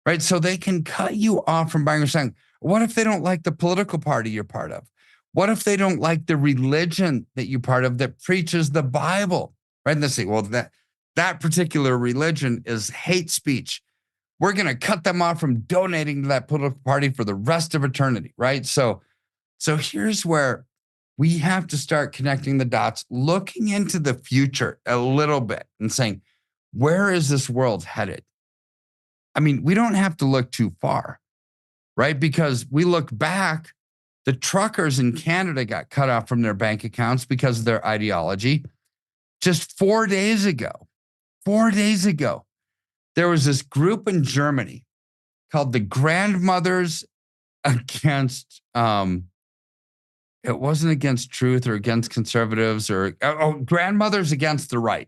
right? So they can cut you off from buying or selling. What if they don't like the political party you're part of? What if they don't like the religion that you're part of that preaches the Bible, right? And they say, well, that particular religion is hate speech. We're going to cut them off from donating to that political party for the rest of eternity, right? So here's where we have to start connecting the dots, looking into the future a little bit and saying, where is this world headed? I mean, we don't have to look too far, right? Because we look back, the truckers in Canada got cut off from their bank accounts because of their ideology. Just 4 days ago, there was this group in Germany called the Grandmothers Against, it wasn't against truth or against conservatives Grandmothers Against the Right.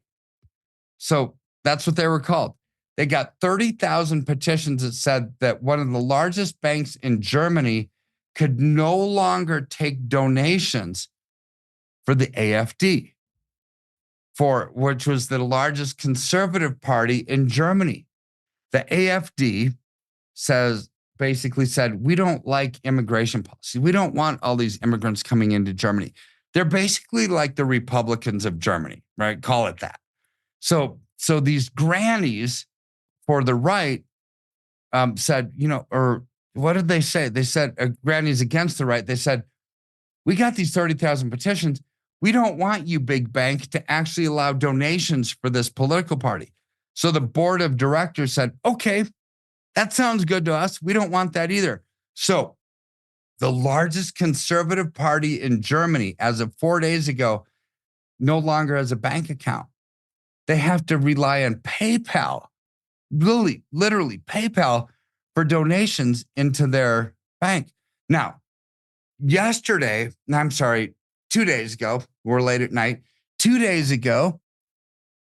So that's what they were called. They got 30,000 petitions that said that one of the largest banks in Germany could no longer take donations for the AfD, which was the largest conservative party in Germany. The AfD basically said, we don't like immigration policy. We don't want all these immigrants coming into Germany. They're basically like the Republicans of Germany, right? Call it that. So these grannies for the right said, or what did they say? They said grannies against the right. They said, we got these 30,000 petitions. We don't want you, big bank, to actually allow donations for this political party. So the board of directors said, okay, that sounds good to us. We don't want that either. So the largest conservative party in Germany, as of 4 days ago, no longer has a bank account. They have to rely on PayPal, literally PayPal, for donations into their bank. Now, 2 days ago, we're late at night, 2 days ago,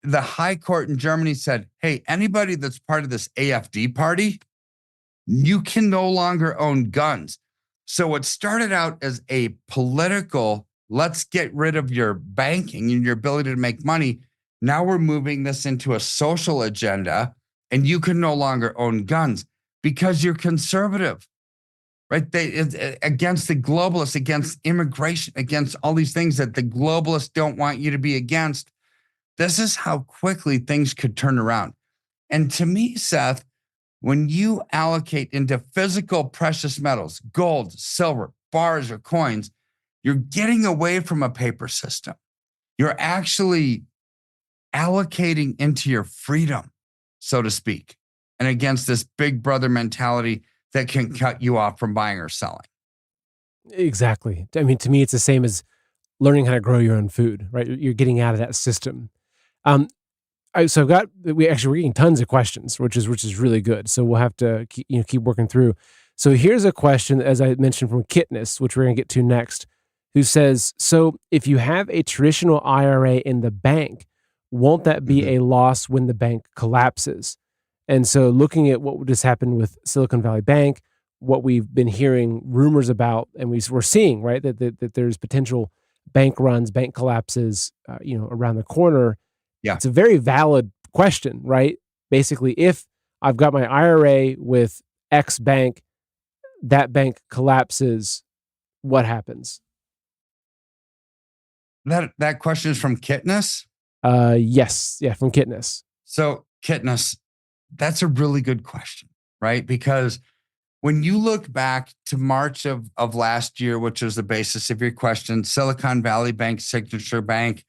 the high court in Germany said, hey, anybody that's part of this AfD party, you can no longer own guns. So it started out as a political, let's get rid of your banking and your ability to make money. Now we're moving this into a social agenda, and you can no longer own guns because you're conservative, right? Against the globalists, against immigration, against all these things that the globalists don't want you to be against. This is how quickly things could turn around. And to me, Seth, when you allocate into physical precious metals, gold, silver, bars, or coins, you're getting away from a paper system. You're actually allocating into your freedom, so to speak, and against this big brother mentality that can cut you off from buying or selling. Exactly. I mean, to me, it's the same as learning how to grow your own food, right? You're getting out of that system. Um, so we're getting tons of questions, which is really good. So we'll have to keep working through. So here's a question, as I mentioned, from Kitness, which we're going to get to next, who says, so if you have a traditional IRA in the bank, won't that be a loss when the bank collapses? And so looking at what just happened with Silicon Valley Bank, what we've been hearing rumors about, and we're seeing, right, that there's potential bank runs, bank collapses, around the corner. Yeah. It's a very valid question, right? Basically, if I've got my IRA with X bank, that bank collapses, what happens? That question is from Kitness? Yes. Yeah, from Kitness. So, Kitness, that's a really good question, right? Because when you look back to March of last year, which is the basis of your question, Silicon Valley Bank, Signature Bank,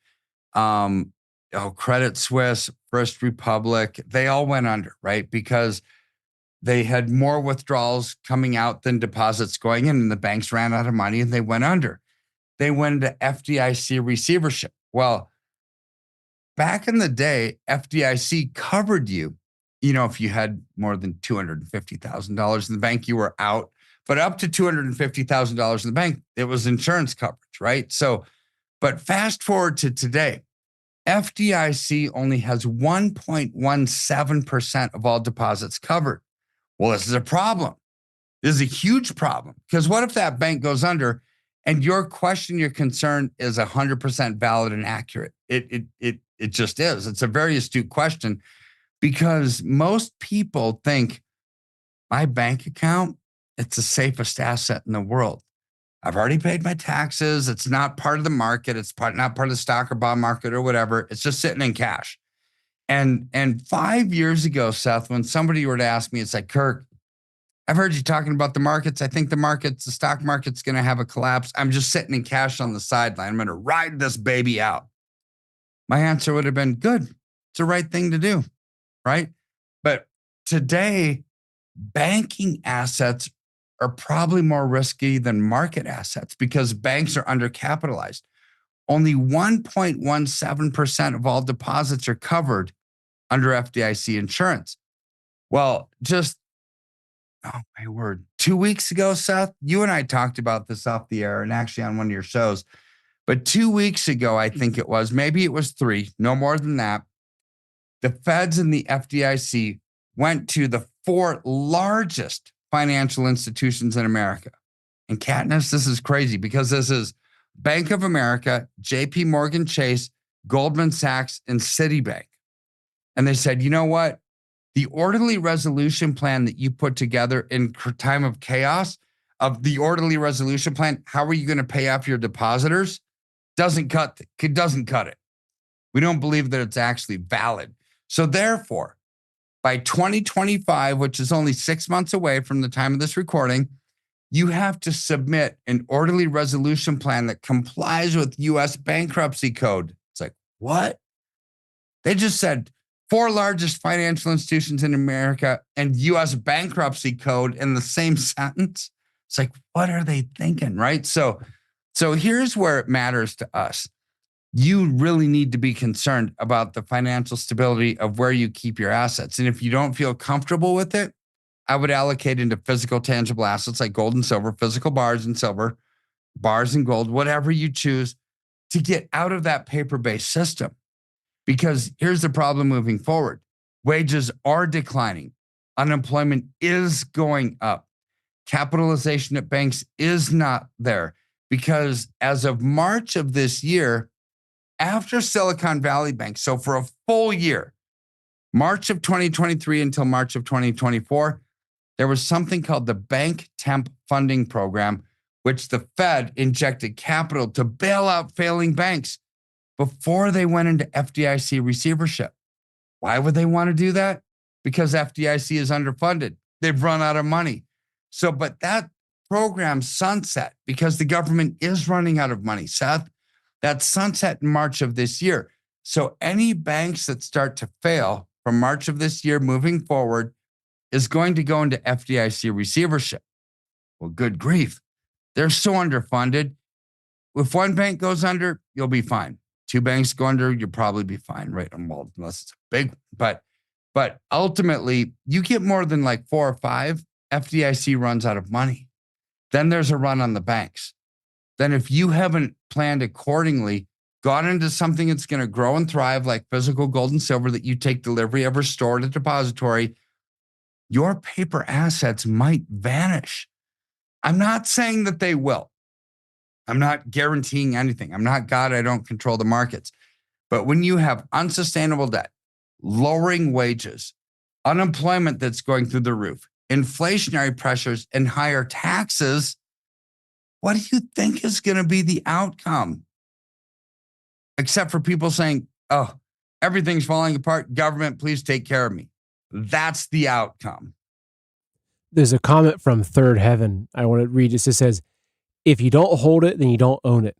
Credit Suisse, First Republic, they all went under, right? Because they had more withdrawals coming out than deposits going in, and the banks ran out of money and they went under. They went into FDIC receivership. Well, back in the day, FDIC covered you. If you had more than $250,000 in the bank, you were out. But up to $250,000 in the bank, it was insurance coverage, right? So, but fast forward to today, FDIC only has 1.17% of all deposits covered. Well, this is a problem. This is a huge problem, because what if that bank goes under and your question, your concern is 100% valid and accurate? It just is. It's a very astute question, because most people think my bank account, it's the safest asset in the world. I've already paid my taxes. It's not part of the market. It's not part of the stock or bond market or whatever. It's just sitting in cash. And 5 years ago, Seth, when somebody were to ask me, it's like, Kirk, I've heard you talking about the markets. I think the stock market's going to have a collapse. I'm just sitting in cash on the sideline. I'm going to ride this baby out. My answer would have been, good. It's the right thing to do, right? But today, banking assets are probably more risky than market assets because banks are undercapitalized. Only 1.17% of all deposits are covered under FDIC insurance. Well, oh my word, 2 weeks ago, Seth, you and I talked about this off the air and actually on one of your shows. But 2 weeks ago, I think it was, maybe it was 3, no more than that, the feds and the FDIC went to the 4 largest financial institutions in America. And Katniss, this is crazy because this is Bank of America, JP Morgan Chase, Goldman Sachs, and Citibank. And they said, you know what? The orderly resolution plan that you put together in time of chaos, of the orderly resolution plan, how are you going to pay off your depositors? Doesn't cut it. We don't believe that it's actually valid. So therefore, by 2025, which is only 6 months away from the time of this recording, you have to submit an orderly resolution plan that complies with U.S. bankruptcy code. It's like, what? They just said 4 largest financial institutions in America and U.S. bankruptcy code in the same sentence. It's like, what are they thinking, right? So here's where it matters to us. You really need to be concerned about the financial stability of where you keep your assets. And if you don't feel comfortable with it, I would allocate into physical, tangible assets like gold and silver, physical bars and silver, bars and gold, whatever you choose to get out of that paper-based system. Because here's the problem moving forward. Wages are declining. Unemployment is going up. Capitalization at banks is not there. Because as of March of this year, after Silicon Valley Bank, so for a full year, March of 2023 until March of 2024, there was something called the Bank Temp Funding Program, which the Fed injected capital to bail out failing banks before they went into FDIC receivership. Why would they want to do that? Because FDIC is underfunded. They've run out of money. But that program sunset because the government is running out of money, Seth. That's sunset in March of this year. So any banks that start to fail from March of this year moving forward is going to go into FDIC receivership. Well, good grief. They're so underfunded. If one bank goes under, you'll be fine. 2 banks go under, you'll probably be fine, right? Well, unless it's a big one. But ultimately, you get more than like 4 or 5, FDIC runs out of money. Then there's a run on the banks. Then if you haven't planned accordingly, gone into something that's going to grow and thrive like physical gold and silver that you take delivery of or store at a depository, your paper assets might vanish. I'm not saying that they will. I'm not guaranteeing anything. I'm not God. I don't control the markets. But when you have unsustainable debt, lowering wages, unemployment that's going through the roof, inflationary pressures, and higher taxes, what do you think is going to be the outcome? Except for people saying, oh, everything's falling apart. Government, please take care of me. That's the outcome. There's a comment from Third Heaven I want to read. It just says, if you don't hold it, then you don't own it.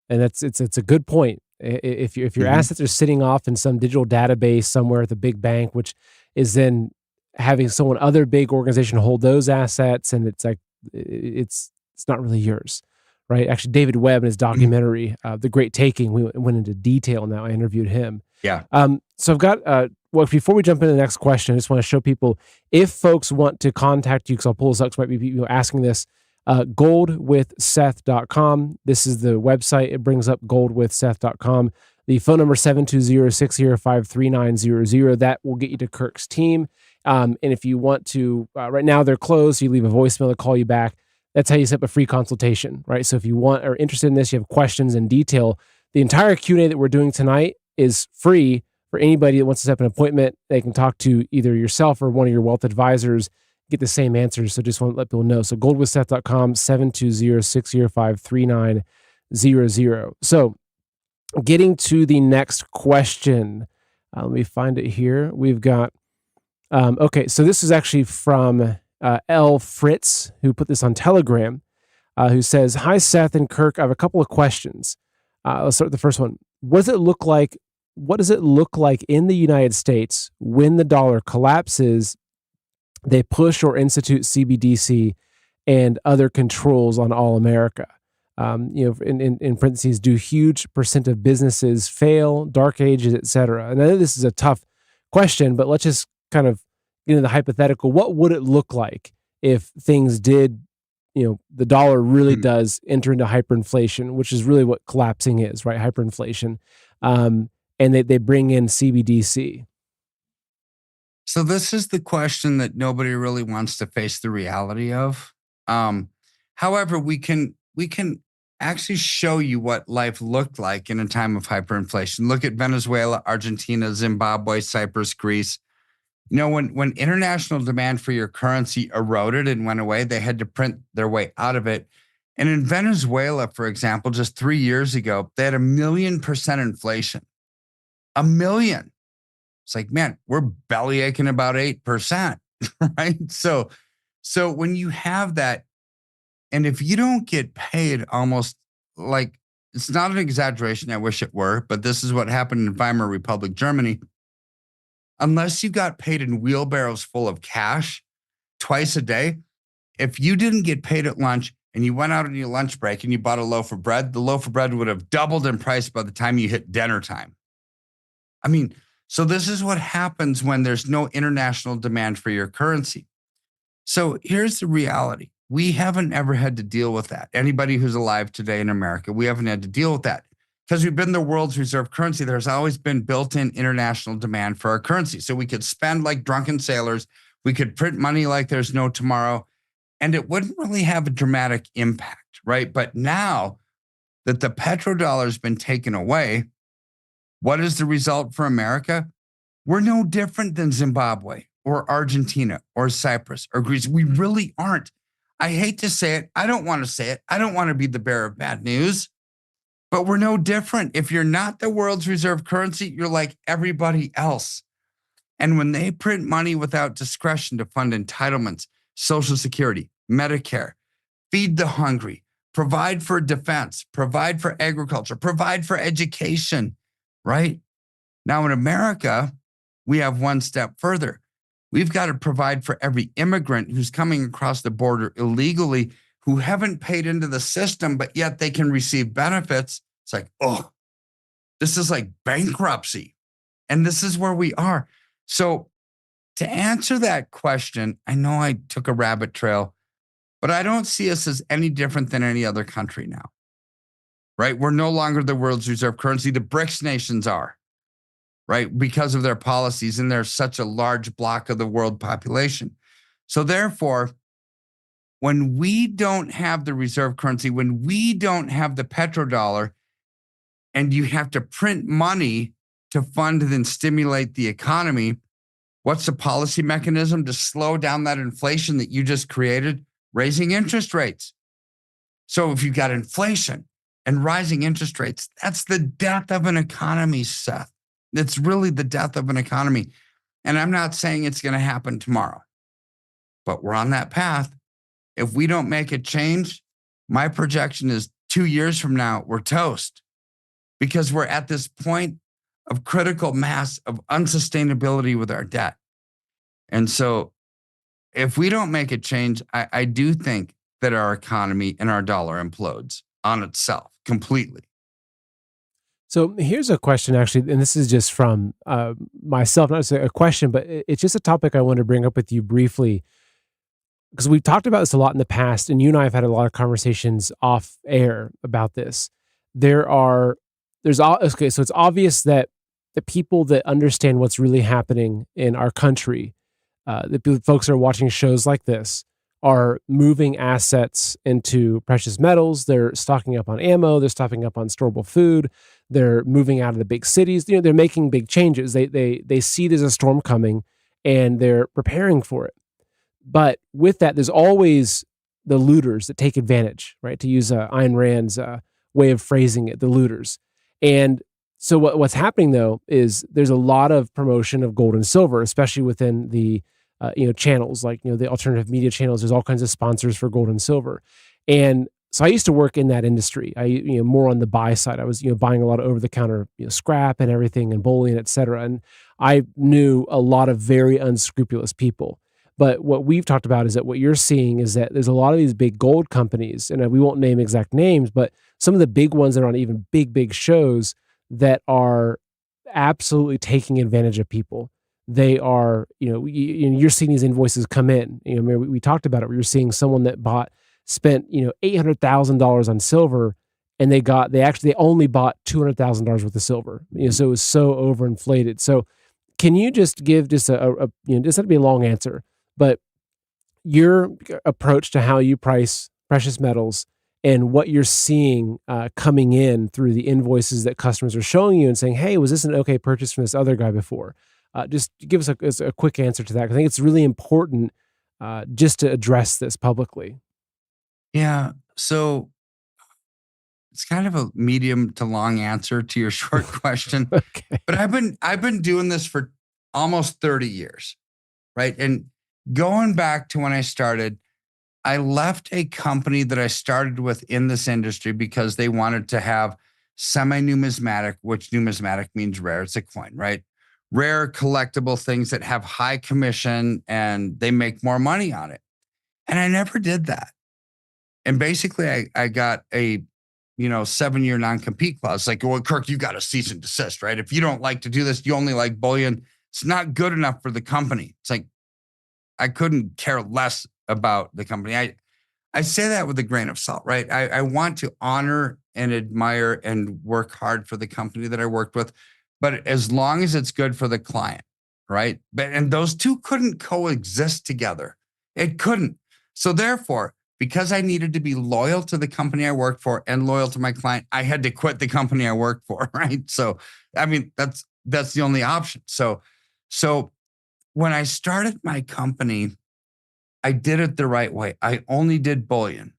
And it's a good point. If your assets are sitting off in some digital database somewhere at the big bank, which is then having other big organization hold those assets, and it's like it's not really yours, right? Actually, David Webb in his documentary, The Great Taking, we went into detail now. I interviewed him. Yeah. So I've got, before we jump into the next question, I just want to show people, if folks want to contact you, because I'll pull this up, because might be people asking this, goldwithseth.com. This is the website. It brings up goldwithseth.com. The phone number 720-605-3900. That will get you to Kirk's team. And if you want to, right now they're closed, so you leave a voicemail to call you back. That's how you set up a free consultation, right? So if you are interested in this, you have questions in detail, the entire Q&A that we're doing tonight is free for anybody that wants to set up an appointment. They can talk to either yourself or one of your wealth advisors, get the same answers. So just want to let people know. So goldwithseth.com, 720-605-3900. So getting to the next question. Let me find it here. We've got, okay, so this is actually from L. Fritz, who put this on Telegram, who says, hi, Seth and Kirk. I have a couple of questions. Let's start with the first one. What does it look like in the United States when the dollar collapses? They push or institute CBDC and other controls on all America. In parentheses, do huge percent of businesses fail, dark ages, et cetera? And I know this is a tough question, but let's just kind of get into the hypothetical. What would it look like if things did, the dollar really does enter into hyperinflation, which is really what collapsing is, right? Hyperinflation. And they bring in CBDC. So this is the question that nobody really wants to face the reality of. However, we can actually show you what life looked like in a time of hyperinflation. Look at Venezuela, Argentina, Zimbabwe, Cyprus, Greece. When international demand for your currency eroded and went away, they had to print their way out of it. And in Venezuela, for example, just 3 years ago, they had 1,000,000% inflation. A million. It's like, man, we're belly aching about 8%, right? So when you have that, and if you don't get paid almost like it's not an exaggeration, I wish it were, but this is what happened in Weimar Republic, Germany. Unless you got paid in wheelbarrows full of cash twice a day, if you didn't get paid at lunch and you went out on your lunch break and you bought a loaf of bread, the loaf of bread would have doubled in price by the time you hit dinner time. I mean, so this is what happens when there's no international demand for your currency. So here's the reality. We haven't ever had to deal with that. Anybody who's alive today in America, we haven't had to deal with that because we've been the world's reserve currency. There's always been built-in international demand for our currency. So we could spend like drunken sailors. We could print money like there's no tomorrow, and it wouldn't really have a dramatic impact, right? But now that the petrodollar has been taken away, what is the result for America? We're no different than Zimbabwe or Argentina or Cyprus or Greece. We really aren't. I hate to say it. I don't want to say it. I don't want to be the bearer of bad news, but we're no different. If you're not the world's reserve currency, you're like everybody else. And when they print money without discretion to fund entitlements, Social Security, Medicare, feed the hungry, provide for defense, provide for agriculture, provide for education, right? Now in America, we have one step further. We've got to provide for every immigrant who's coming across the border illegally, who haven't paid into the system, but yet they can receive benefits. It's like, oh, this is like bankruptcy. And this is where we are. So to answer that question, I know I took a rabbit trail, but I don't see us as any different than any other country now, right? We're no longer the world's reserve currency. The BRICS nations are, right? Because of their policies, and they're such a large block of the world population. So therefore, when we don't have the reserve currency, when we don't have the petrodollar, and you have to print money to fund and stimulate the economy, what's the policy mechanism to slow down that inflation that you just created? Raising interest rates. So if you've got inflation and rising interest rates, that's the death of an economy, Seth. It's really the death of an economy. And I'm not saying it's going to happen tomorrow, but we're on that path. If we don't make a change, my projection is 2 years from now, we're toast, because we're at this point of critical mass of unsustainability with our debt. And so if we don't make a change, I do think that our economy and our dollar implodes on itself completely. So here's a question, actually, and this is just from myself, not necessarily a question, but it's just a topic I want to bring up with you briefly, because we've talked about this a lot in the past, and you and I have had a lot of conversations off air about this. Okay, so it's obvious that the people that understand what's really happening in our country, the folks that are watching shows like this, are moving assets into precious metals. They're stocking up on ammo. They're stocking up on storable food. They're moving out of the big cities. They're making big changes. They see there's a storm coming, and they're preparing for it. But with that, there's always the looters that take advantage, right? To use Ayn Rand's way of phrasing it, the looters. And so what's happening, though, is there's a lot of promotion of gold and silver, especially within the channels like the alternative media channels. There's all kinds of sponsors for gold and silver, and so I used to work in that industry. I more on the buy side. I was buying a lot of over the counter scrap and everything and bullion, et cetera. And I knew a lot of very unscrupulous people. But what we've talked about is that what you're seeing is that there's a lot of these big gold companies, and we won't name exact names, but some of the big ones that are on even big shows that are absolutely taking advantage of people. They are, you're seeing these invoices come in. We talked about it. Where you're seeing someone that spent $800,000 on silver, and they only bought $200,000 worth of silver. So it was so overinflated. So can you just give just a this had to be a long answer, but your approach to how you price precious metals and what you're seeing coming in through the invoices that customers are showing you and saying, hey, was this an okay purchase from this other guy before? Just give us a quick answer to that. I think it's really important just to address this publicly. Yeah. So it's kind of a medium to long answer to your short question, Okay. but I've been doing this for almost 30 years, right? And going back to when I started, I left a company that I started with in this industry because they wanted to have semi-numismatic, which numismatic means rare. It's a coin, right? Rare collectible things that have high commission and they make more money on it. And I never did that. And basically I got a 7-year non-compete clause. Like, well, Kirk, you got a cease and desist, right? If you don't like to do this, you only like bullion. It's not good enough for the company. It's like I couldn't care less about the company. I say that with a grain of salt, right? I want to honor and admire and work hard for the company that I worked with, but as long as it's good for the client, right? But and those two couldn't coexist together. It couldn't. So therefore, because I needed to be loyal to the company I worked for and loyal to my client, I had to quit the company I worked for, right? So I mean, that's the only option. So when I started my company, I did it the right way. I only did bullion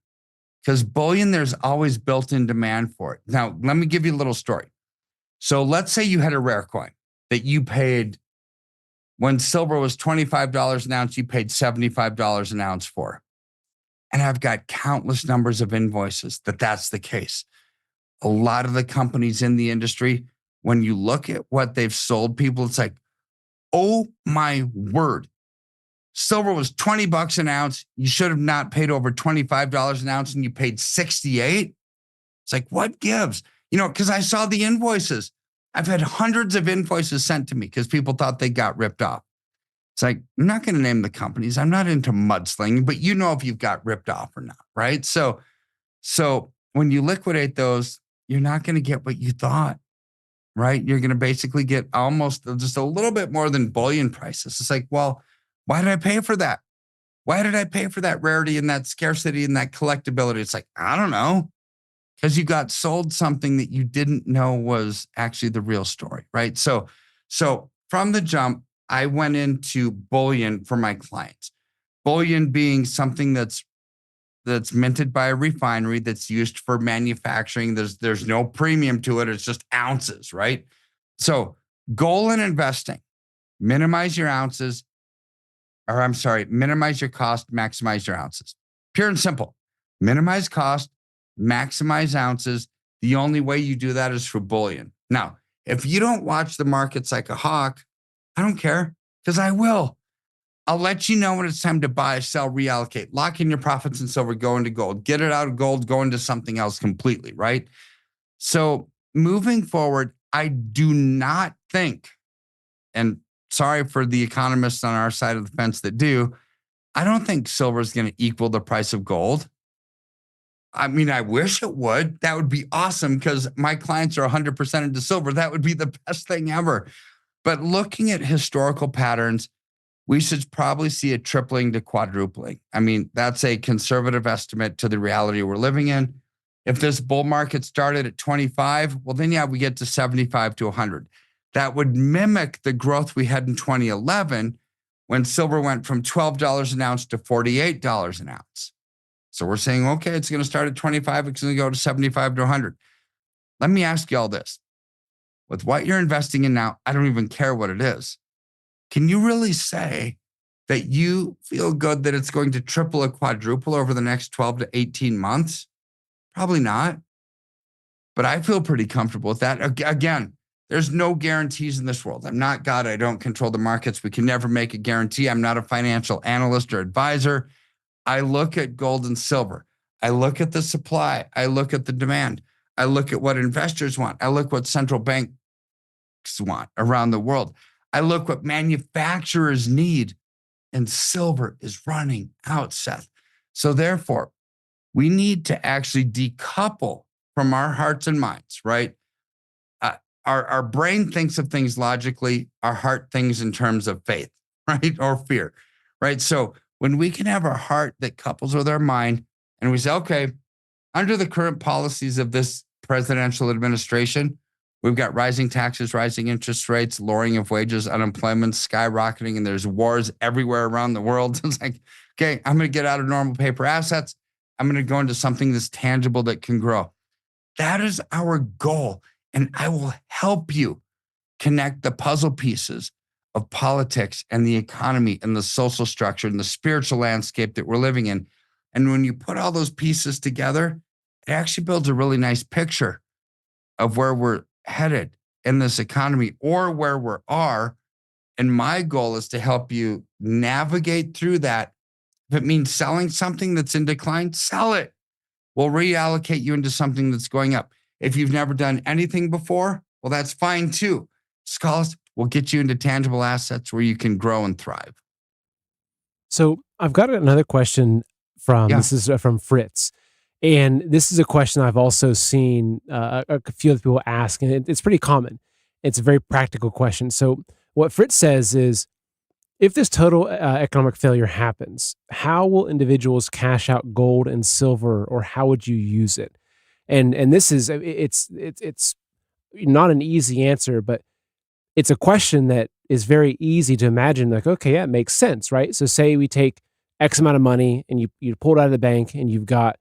because bullion, there's always built in demand for it. Now, let me give you a little story. So let's say you had a rare coin that you paid when silver was $25 an ounce, you paid $75 an ounce for. And I've got countless numbers of invoices that's the case. A lot of the companies in the industry, when you look at what they've sold people, it's like, oh my word. Silver was $20 an ounce. You should have not paid over $25 an ounce and you paid 68. It's like, what gives? Because I saw the invoices. I've had hundreds of invoices sent to me because people thought they got ripped off. It's like, I'm not going to name the companies. I'm not into mudslinging, but if you've got ripped off or not, right? So when you liquidate those, you're not going to get what you thought, right? You're going to basically get almost just a little bit more than bullion prices. It's like, well, why did I pay for that? Why did I pay for that rarity and that scarcity and that collectability? It's like, I don't know, because you got sold something that you didn't know was actually the real story, right? So from the jump, I went into bullion for my clients. Bullion being something that's minted by a refinery that's used for manufacturing. There's no premium to it. It's just ounces, right? So goal in investing, minimize your ounces, minimize your cost, maximize your ounces. Pure and simple. Minimize cost, maximize ounces. The only way you do that is through bullion. Now, if you don't watch the markets like a hawk, I don't care because I will. I'll let you know when it's time to buy, sell, reallocate, lock in your profits in silver, go into gold, get it out of gold, go into something else completely, right? So moving forward, I do not think, and sorry for the economists on our side of the fence that do, I don't think silver is going to equal the price of gold. I mean, I wish it would. That would be awesome because my clients are 100% into silver. That would be the best thing ever. But looking at historical patterns, we should probably see a tripling to quadrupling. I mean, that's a conservative estimate to the reality we're living in. If this bull market started at 25, well, then, yeah, we get to 75 to 100. That would mimic the growth we had in 2011 when silver went from $12 an ounce to $48 an ounce. So we're saying, okay, it's going to start at 25. It's going to go to 75 to 100. Let me ask you all this. With what you're investing in now, I don't even care what it is. Can you really say that you feel good that it's going to triple or quadruple over the next 12 to 18 months? Probably not. But I feel pretty comfortable with that. Again, there's no guarantees in this world. I'm not God. I don't control the markets. We can never make a guarantee. I'm not a financial analyst or advisor. I look at gold and silver. I look at the supply. I look at the demand. I look at what investors want. I look what central banks want around the world. I look what manufacturers need, and silver is running out, Seth. So therefore, we need to actually decouple from our hearts and minds, right? Our brain thinks of things logically. Our heart thinks in terms of faith, right? Or fear, right? So when we can have our heart that couples with our mind and we say, okay, under the current policies of this presidential administration, we've got rising taxes, rising interest rates, lowering of wages, unemployment skyrocketing, and there's wars everywhere around the world. It's like, okay, I'm going to get out of normal paper assets. I'm going to go into something that's tangible that can grow. That is our goal. And I will help you connect the puzzle pieces of politics and the economy and the social structure and the spiritual landscape that we're living in. And when you put all those pieces together, it actually builds a really nice picture of where we're headed in this economy or where we are. And my goal is to help you navigate through that. If it means selling something that's in decline, sell it. We'll reallocate you into something that's going up. If you've never done anything before, well, that's fine too. Scholars will get you into tangible assets where you can grow and thrive. So I've got another question from Yeah. this is from Fritz, and this is a question I've also seen a few other people ask, and it's pretty common. It's a very practical question. So what Fritz says is, if this total economic failure happens, how will individuals cash out gold and silver, or how would you use it? And this is it's not an easy answer, but it's a question that is very easy to imagine. Like, okay, yeah, it makes sense, right? So say we take X amount of money and you pull it out of the bank and you've got,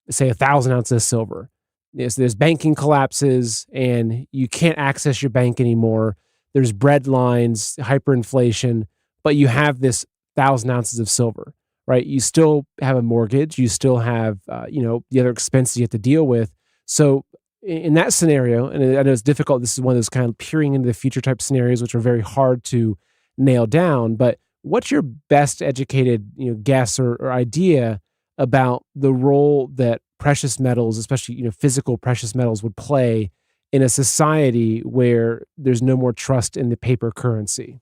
say, 1,000 ounces of silver. There's banking collapses and you can't access your bank anymore. There's bread lines, hyperinflation, but you have this 1,000 ounces of silver, right? You still have a mortgage. You still have, the other expenses you have to deal with. So in that scenario, and I know it's difficult, this is one of those kind of peering into the future type scenarios, which are very hard to nail down, but what's your best educated, guess or idea about the role that precious metals, especially, physical precious metals, would play in a society where there's no more trust in the paper currency?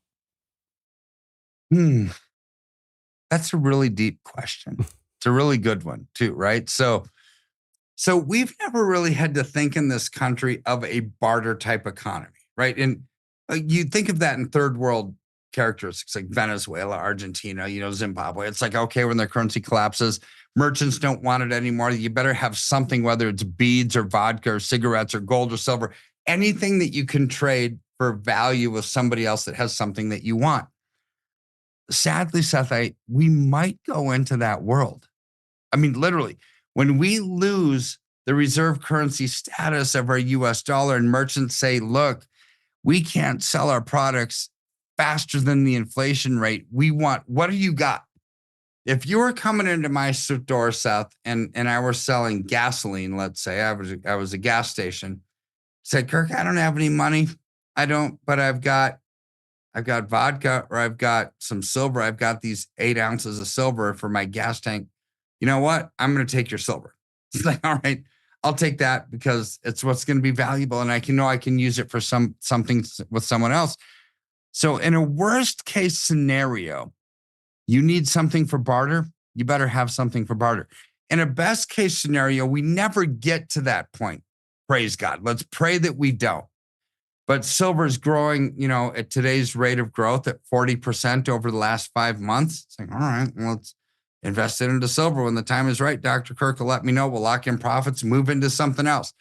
Hmm. That's a really deep question. It's a really good one too, right? So we've never really had to think in this country of a barter type economy, right? And you think of that in third world characteristics like Venezuela, Argentina, Zimbabwe. It's like, okay, when their currency collapses, merchants don't want it anymore. You better have something, whether it's beads or vodka or cigarettes or gold or silver, anything that you can trade for value with somebody else that has something that you want. Sadly, Seth, we might go into that world. I mean, literally, when we lose the reserve currency status of our US dollar and merchants say, look, we can't sell our products faster than the inflation rate. What do you got? If you were coming into my store, Seth, and I were selling gasoline, let's say I was a gas station, said, Kirk, I don't have any money. I don't, but I've got vodka or I've got some silver. I've got these 8 ounces of silver for my gas tank. You know what? I'm going to take your silver. It's like, all right, I'll take that because it's what's going to be valuable. And I can use it for something with someone else. So in a worst case scenario, you need something for barter. You better have something for barter. In a best case scenario, we never get to that point. Praise God. Let's pray that we don't. But silver is growing, at today's rate of growth at 40% over the last 5 months. It's like, all right, well, let's invest it into silver. When the time is right, Dr. Kirk will let me know. We'll lock in profits, move into something else.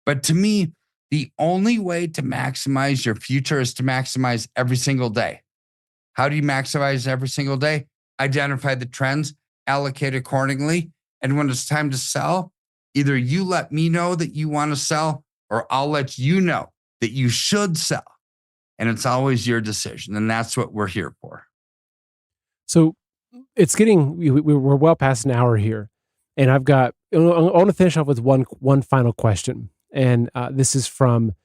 But to me, the only way to maximize your future is to maximize every single day. How do you maximize every single day? Identify the trends, allocate accordingly. And when it's time to sell, either you let me know that you want to sell or I'll let you know that you should sell. And it's always your decision. And that's what we're here for. So it's we're well past an hour here, and I want to finish off with one final question, and this is from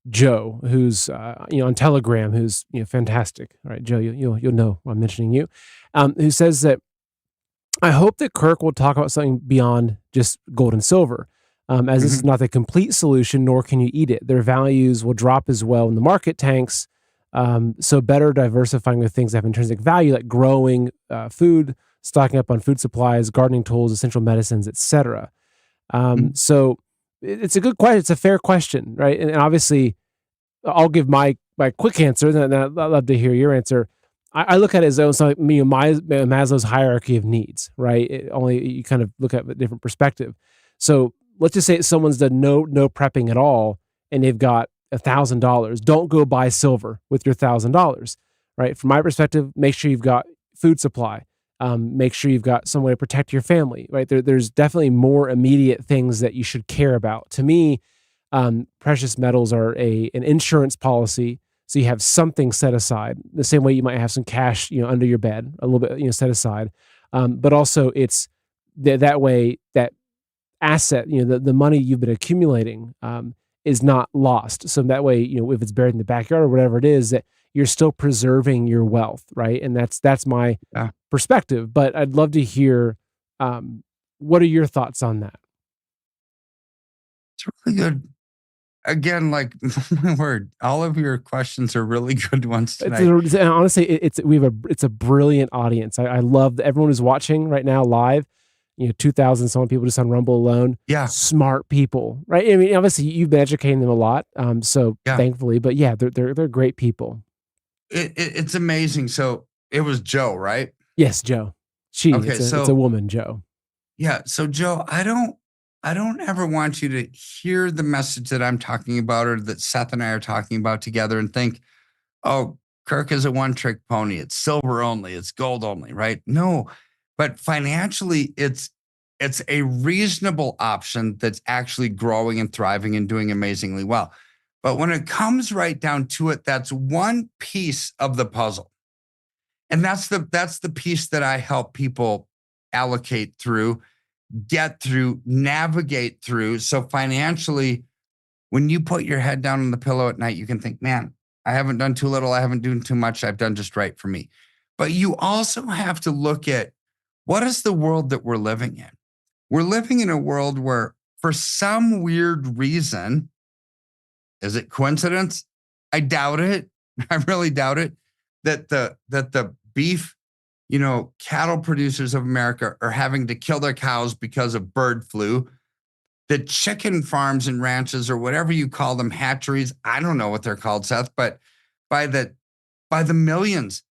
Joe, who's on Telegram, who's fantastic. All right, Joe, you'll know I'm mentioning you, who says that I hope that Kirk will talk about something beyond just gold and silver, as this is not the complete solution, nor can you eat it. Their values will drop as well when the market tanks. So better diversifying with things that have intrinsic value, like growing food, stocking up on food supplies, gardening tools, essential medicines, etc. So it's a good question. It's a fair question, right? And obviously, I'll give my quick answer, and I'd love to hear your answer. I look at it as though it's like Maslow's hierarchy of needs, right? Only you kind of look at a different perspective. So let's just say someone's done no prepping at all, and they've got $1,000. Don't go buy silver with your $1,000, right? From my perspective, make sure you've got food supply. Make sure you've got some way to protect your family, right? There's definitely more immediate things that you should care about. To me, precious metals are an insurance policy. So you have something set aside the same way you might have some cash, under your bed, a little bit, set aside. But also it's that way that asset, the money you've been accumulating, is not lost. So that way, if it's buried in the backyard or whatever it is, that you're still preserving your wealth, right? And that's my Yeah. perspective. But I'd love to hear, what are your thoughts on that? It's really good. Again, like my word, all of your questions are really good ones tonight. Honestly, it's a brilliant audience. I love that everyone who's watching right now live. 2,000 some people just on Rumble alone. Yeah. Smart people, right? I mean, obviously you've been educating them a lot, so Yeah. thankfully. But yeah, they're great people. It's amazing. So it was Joe, right? Yes, Joe. Okay, It's a so woman, Joe. yeah, so Joe, I don't ever want you to hear the message that I'm talking about or that Seth and I are talking about together and think, oh, Kirk is a one-trick pony. It's silver only, it's gold only, right? No. But financially, it's a reasonable option that's actually growing and thriving and doing amazingly well. But when it comes right down to it, that's one piece of the puzzle. And that's the piece that I help people allocate through, get through, navigate through. So financially, when you put your head down on the pillow at night, you can think, man, I haven't done too little. I haven't done too much. I've done just right for me. But you also have to look at what is the world that we're living in? We're living in a world where, for some weird reason, is it coincidence? I doubt it. I really doubt it. That the beef, cattle producers of America are having to kill their cows because of bird flu. The chicken farms and ranches, or whatever you call them, hatcheries, I don't know what they're called, Seth, but by the by the millions,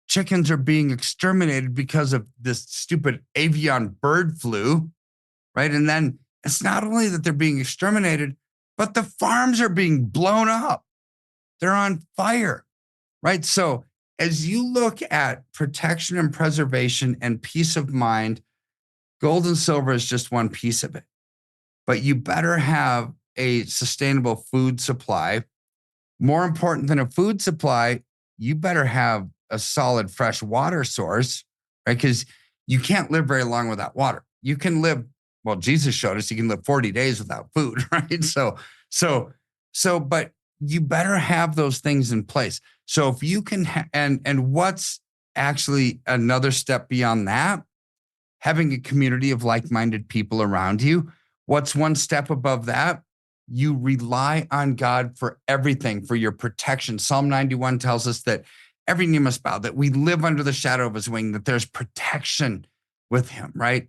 chickens are being exterminated because of this stupid avian bird flu, right? And then it's not only that they're being exterminated, but the farms are being blown up. They're on fire, right? So as you look at protection and preservation and peace of mind, gold and silver is just one piece of it. But you better have a sustainable food supply. More important than a food supply, you better have a solid fresh water source, right? Because you can't live very long without water. You can live, well, Jesus showed us you can live 40 days without food, right? But you better have those things in place. So if you can, and what's actually another step beyond that? Having a community of like-minded people around you. What's one step above that? You rely on God for everything, for your protection. Psalm 91 tells us that every knee must bow, that we live under the shadow of his wing, that there's protection with him, right?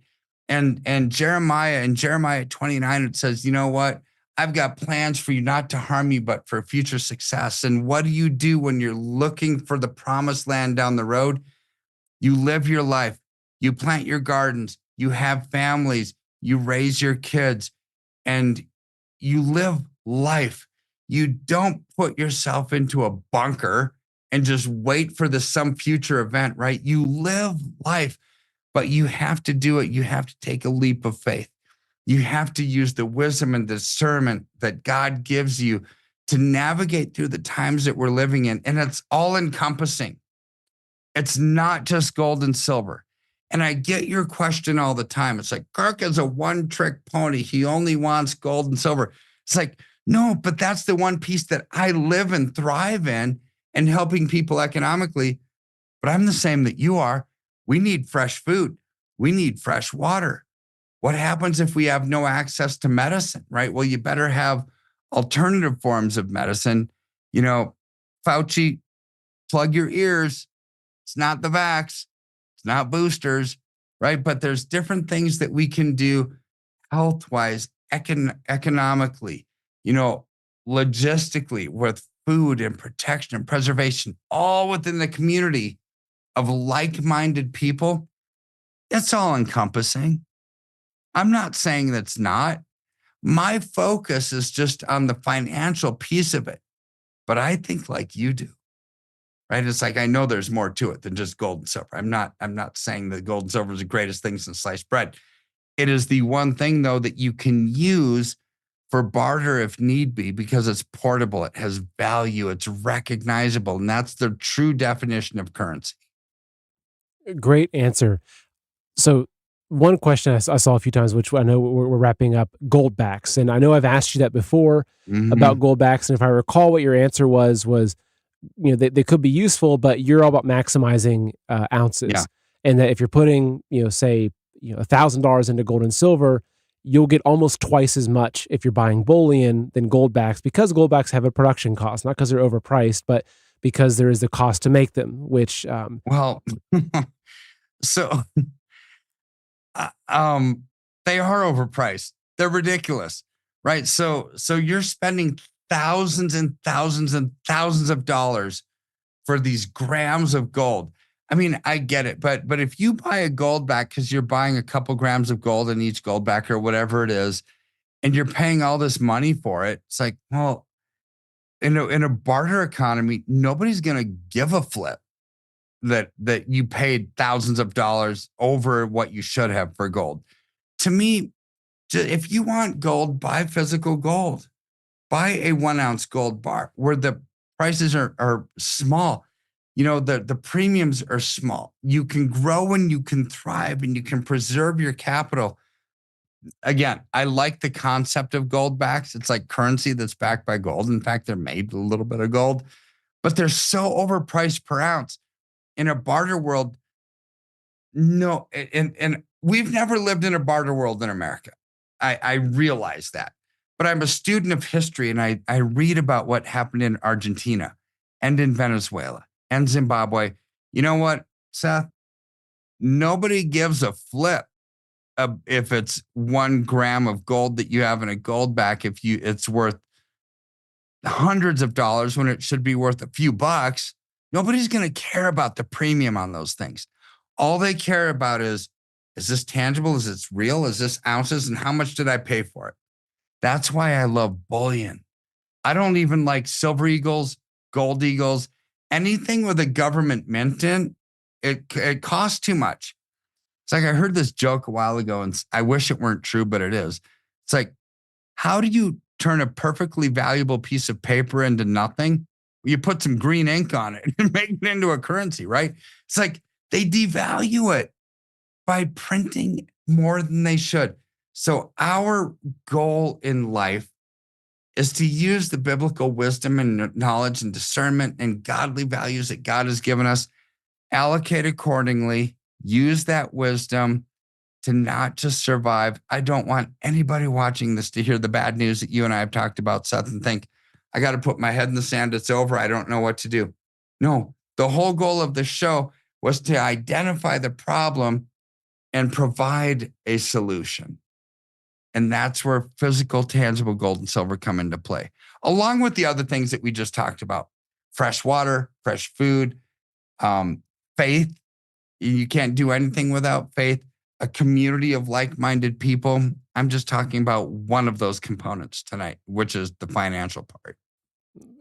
And Jeremiah, in Jeremiah 29, it says, you know what? I've got plans for you not to harm you, but for future success. And what do you do when you're looking for the promised land down the road? You live your life. You plant your gardens. You have families. You raise your kids. And you live life. You don't put yourself into a bunker and just wait for some future event, right? You live life, but you have to do it. You have to take a leap of faith. You have to use the wisdom and discernment that God gives you to navigate through the times that we're living in. And it's all encompassing. It's not just gold and silver. And I get your question all the time. It's like, Kirk is a one-trick pony. He only wants gold and silver. It's like, no, but that's the one piece that I live and thrive in, and helping people economically. But I'm the same that you are. We need fresh food. We need fresh water. What happens if we have no access to medicine, right? Well, you better have alternative forms of medicine. Fauci, plug your ears. It's not the vax. It's not boosters, right? But there's different things that we can do health-wise, economically, logistically, with food and protection and preservation, all within the community of like-minded people. It's all encompassing. I'm not saying that's not. My focus is just on the financial piece of it. But I think like you do, right? It's like, I know there's more to it than just gold and silver. I'm not saying that gold and silver is the greatest things in sliced bread. It is the one thing though that you can use for barter if need be, because it's portable, it has value, it's recognizable, and that's the true definition of currency. Great answer. So, one question I saw a few times, which I know we're wrapping up, gold backs, and I know I've asked you that before about Mhm. gold backs, and if I recall, what your answer was they could be useful, but you're all about maximizing Yeah. ounces, and that if you're putting say $1,000 into gold and silver, you'll get almost twice as much if you're buying bullion than gold backs, because gold backs have a production cost, not because they're overpriced, but because there is the cost to make them, which Well, so um, they are overpriced. They're ridiculous, right? So you're spending thousands and thousands and thousands of dollars for these grams of gold. I mean, I get it, but if you buy a gold back because you're buying a couple grams of gold in each gold back or whatever it is, and you're paying all this money for it, it's like, well, in a barter economy, nobody's gonna give a flip that you paid thousands of dollars over what you should have for gold. To me, if you want gold, buy physical gold. Buy a 1 ounce gold bar where the prices are small. The premiums are small. You can grow and you can thrive and you can preserve your capital. Again, I like the concept of gold backs. It's like currency that's backed by gold. In fact, they're made with a little bit of gold, but they're so overpriced per ounce. In a barter world, no, and we've never lived in a barter world in America. I realize that. But I'm a student of history and I read about what happened in Argentina and in Venezuela and Zimbabwe. You know what, Seth? Nobody gives a flip if it's 1 gram of gold that you have in a gold back, if it's worth hundreds of dollars when it should be worth a few bucks. Nobody's going to care about the premium on those things. All they care about is this tangible? Is this real? Is this ounces? And how much did I pay for it? That's why I love bullion. I don't even like silver eagles, gold eagles, anything with a government mint in. It costs too much. It's like I heard this joke a while ago, and I wish it weren't true, but it is. It's like, how do you turn a perfectly valuable piece of paper into nothing? You put some green ink on it and make it into a currency, right? It's like they devalue it by printing more than they should. So, our goal in life is to use the biblical wisdom and knowledge and discernment and godly values that God has given us, allocate accordingly, use that wisdom to not just survive. I don't want anybody watching this to hear the bad news that you and I have talked about, Seth, and think, I got to put my head in the sand. It's over. I don't know what to do. No, the whole goal of the show was to identify the problem and provide a solution. And that's where physical, tangible gold and silver come into play, along with the other things that we just talked about: fresh water, fresh food, faith. You can't do anything without faith, a community of like minded people. I'm just talking about one of those components tonight, which is the financial part.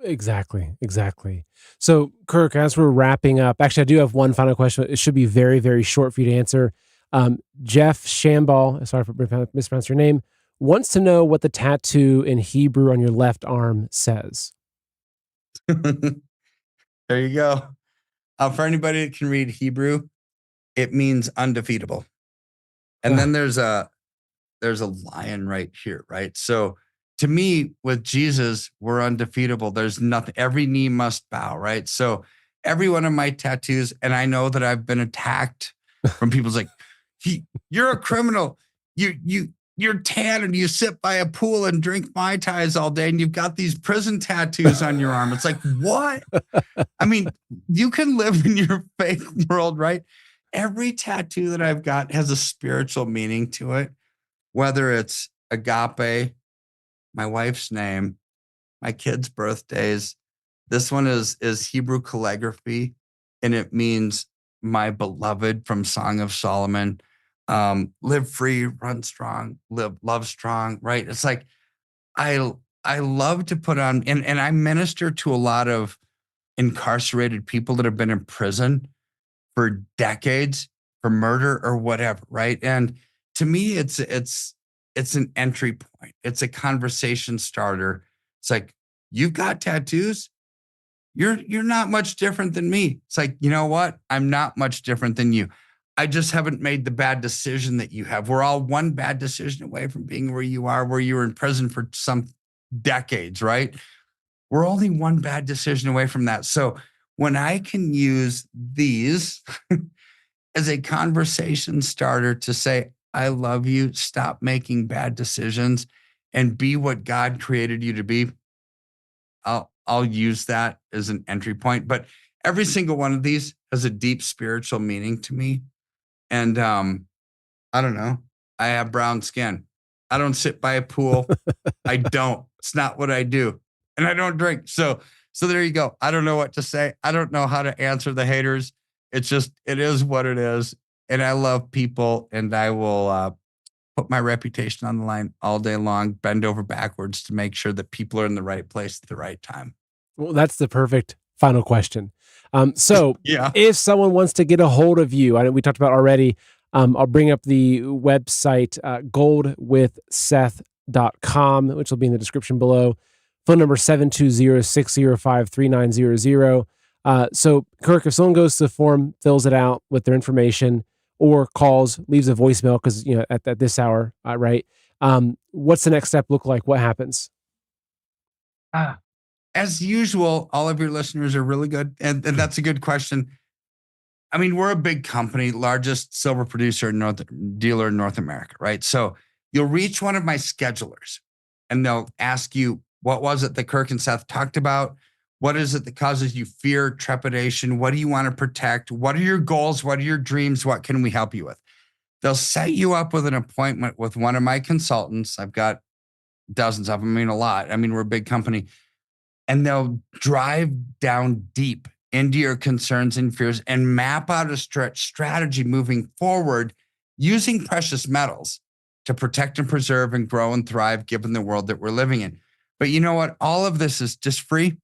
exactly, exactly. So, Kirk, as we're wrapping up, actually, I do have one final question. It should be very, very short for you to answer. Jeff Shamball, sorry for mispronouncing your name, wants to know what the tattoo in Hebrew on your left arm says. There you go. For anybody that can read Hebrew, it means undefeatable. And Ah, then there's a lion right here, right? So to me, with Jesus, we're undefeatable. There's nothing, every knee must bow, right? So every one of my tattoos, and I know that I've been attacked from people's like, you're a criminal. You're tan and you sit by a pool and drink Mai Tais all day, and you've got these prison tattoos on your arm. It's like, what? I mean, you can live in your fake world, right? Every tattoo that I've got has a spiritual meaning to it, whether it's agape, my wife's name, my kids' birthdays. This one is Hebrew calligraphy, and it means my beloved from Song of Solomon. Live free, run strong, live love strong. Right? It's like I I love to put on, and I minister to a lot of incarcerated people that have been in prison for decades for murder or whatever, right? And to me, it's an entry point. It's a conversation starter. It's like, you've got tattoos. You're not much different than me. It's like, you know what? I'm not much different than you. I just haven't made the bad decision that you have. We're all one bad decision away from being where you are, where you were in prison for some decades, right? We're only one bad decision away from that. So when I can use these as a conversation starter to say, I love you, stop making bad decisions, and be what God created you to be, I'll use that as an entry point. But every single one of these has a deep spiritual meaning to me. And I don't know. I have brown skin. I don't sit by a pool. I don't. It's not what I do. And I don't drink. So there you go. I don't know what to say. I don't know how to answer the haters. It's just, it is what it is. And I love people, and I will put my reputation on the line all day long, bend over backwards to make sure that people are in the right place at the right time. Well, that's the perfect final question. So Yeah. if someone wants to get a hold of you, I know we talked about already, I'll bring up the website, goldwithseth.com, which will be in the description below. Phone number 720-605-3900. So Kirk, if someone goes to the form, fills it out with their information, or calls, leaves a voicemail, because at this hour, right? What's the next step look like? What happens? Ah, as usual, all of your listeners are really good. And that's a good question. I mean, we're a big company, largest silver producer, dealer in North America, right? So you'll reach one of my schedulers, and they'll ask you, what was it that Kirk and Seth talked about? What is it that causes you fear, trepidation? What do you want to protect? What are your goals? What are your dreams? What can we help you with? They'll set you up with an appointment with one of my consultants. I've got dozens of them, I mean, a lot. I mean, we're a big company. And they'll drive down deep into your concerns and fears and map out a strategy moving forward using precious metals to protect and preserve and grow and thrive given the world that we're living in. But you know what? All of this is just free.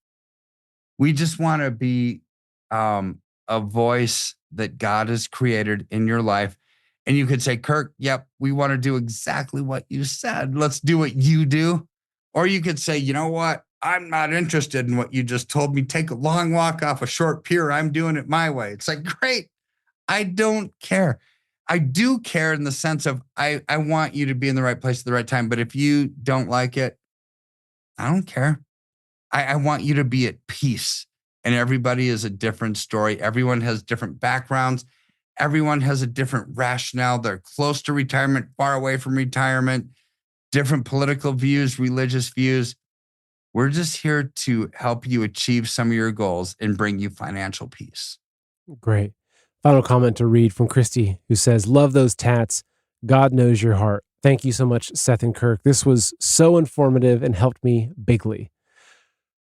We just want to be a voice that God has created in your life. And you could say, Kirk, yep, we want to do exactly what you said. Let's do what you do. Or you could say, you know what? I'm not interested in what you just told me. Take a long walk off a short pier. I'm doing it my way. It's like, great. I don't care. I do care in the sense of I want you to be in the right place at the right time. But if you don't like it, I don't care. I want you to be at peace. And everybody is a different story. Everyone has different backgrounds. Everyone has a different rationale. They're close to retirement, far away from retirement, different political views, religious views. We're just here to help you achieve some of your goals and bring you financial peace. Great. Final comment to read from Christy, who says, love those tats. God knows your heart. Thank you so much, Seth and Kirk. This was so informative and helped me bigly.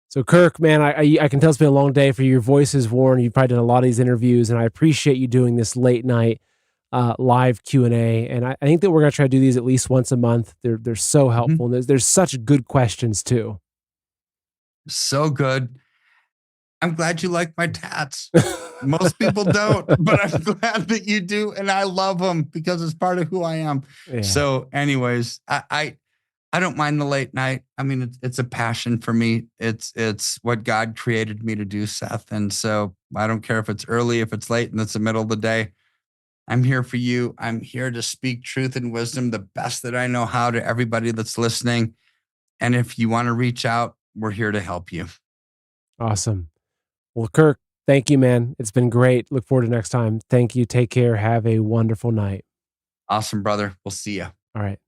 So Kirk, man, I can tell it's been a long day for you. Your voice is worn. You've probably done a lot of these interviews, and I appreciate you doing this late night live Q&A. And I think that we're going to try to do these at least once a month. They're so helpful. And there's such good questions too. So good. I'm glad you like my tats. Most people don't, but I'm glad that you do. And I love them because it's part of who I am. Yeah. So anyways, I don't mind the late night. I mean, it's a passion for me. It's what God created me to do, Seth. And so I don't care if it's early, if it's late, and it's the middle of the day. I'm here for you. I'm here to speak truth and wisdom the best that I know how to everybody that's listening. And if you want to reach out, we're here to help you. Awesome. Well, Kirk, thank you, man. It's been great. Look forward to next time. Thank you. Take care. Have a wonderful night. Awesome, brother. We'll see you. All right.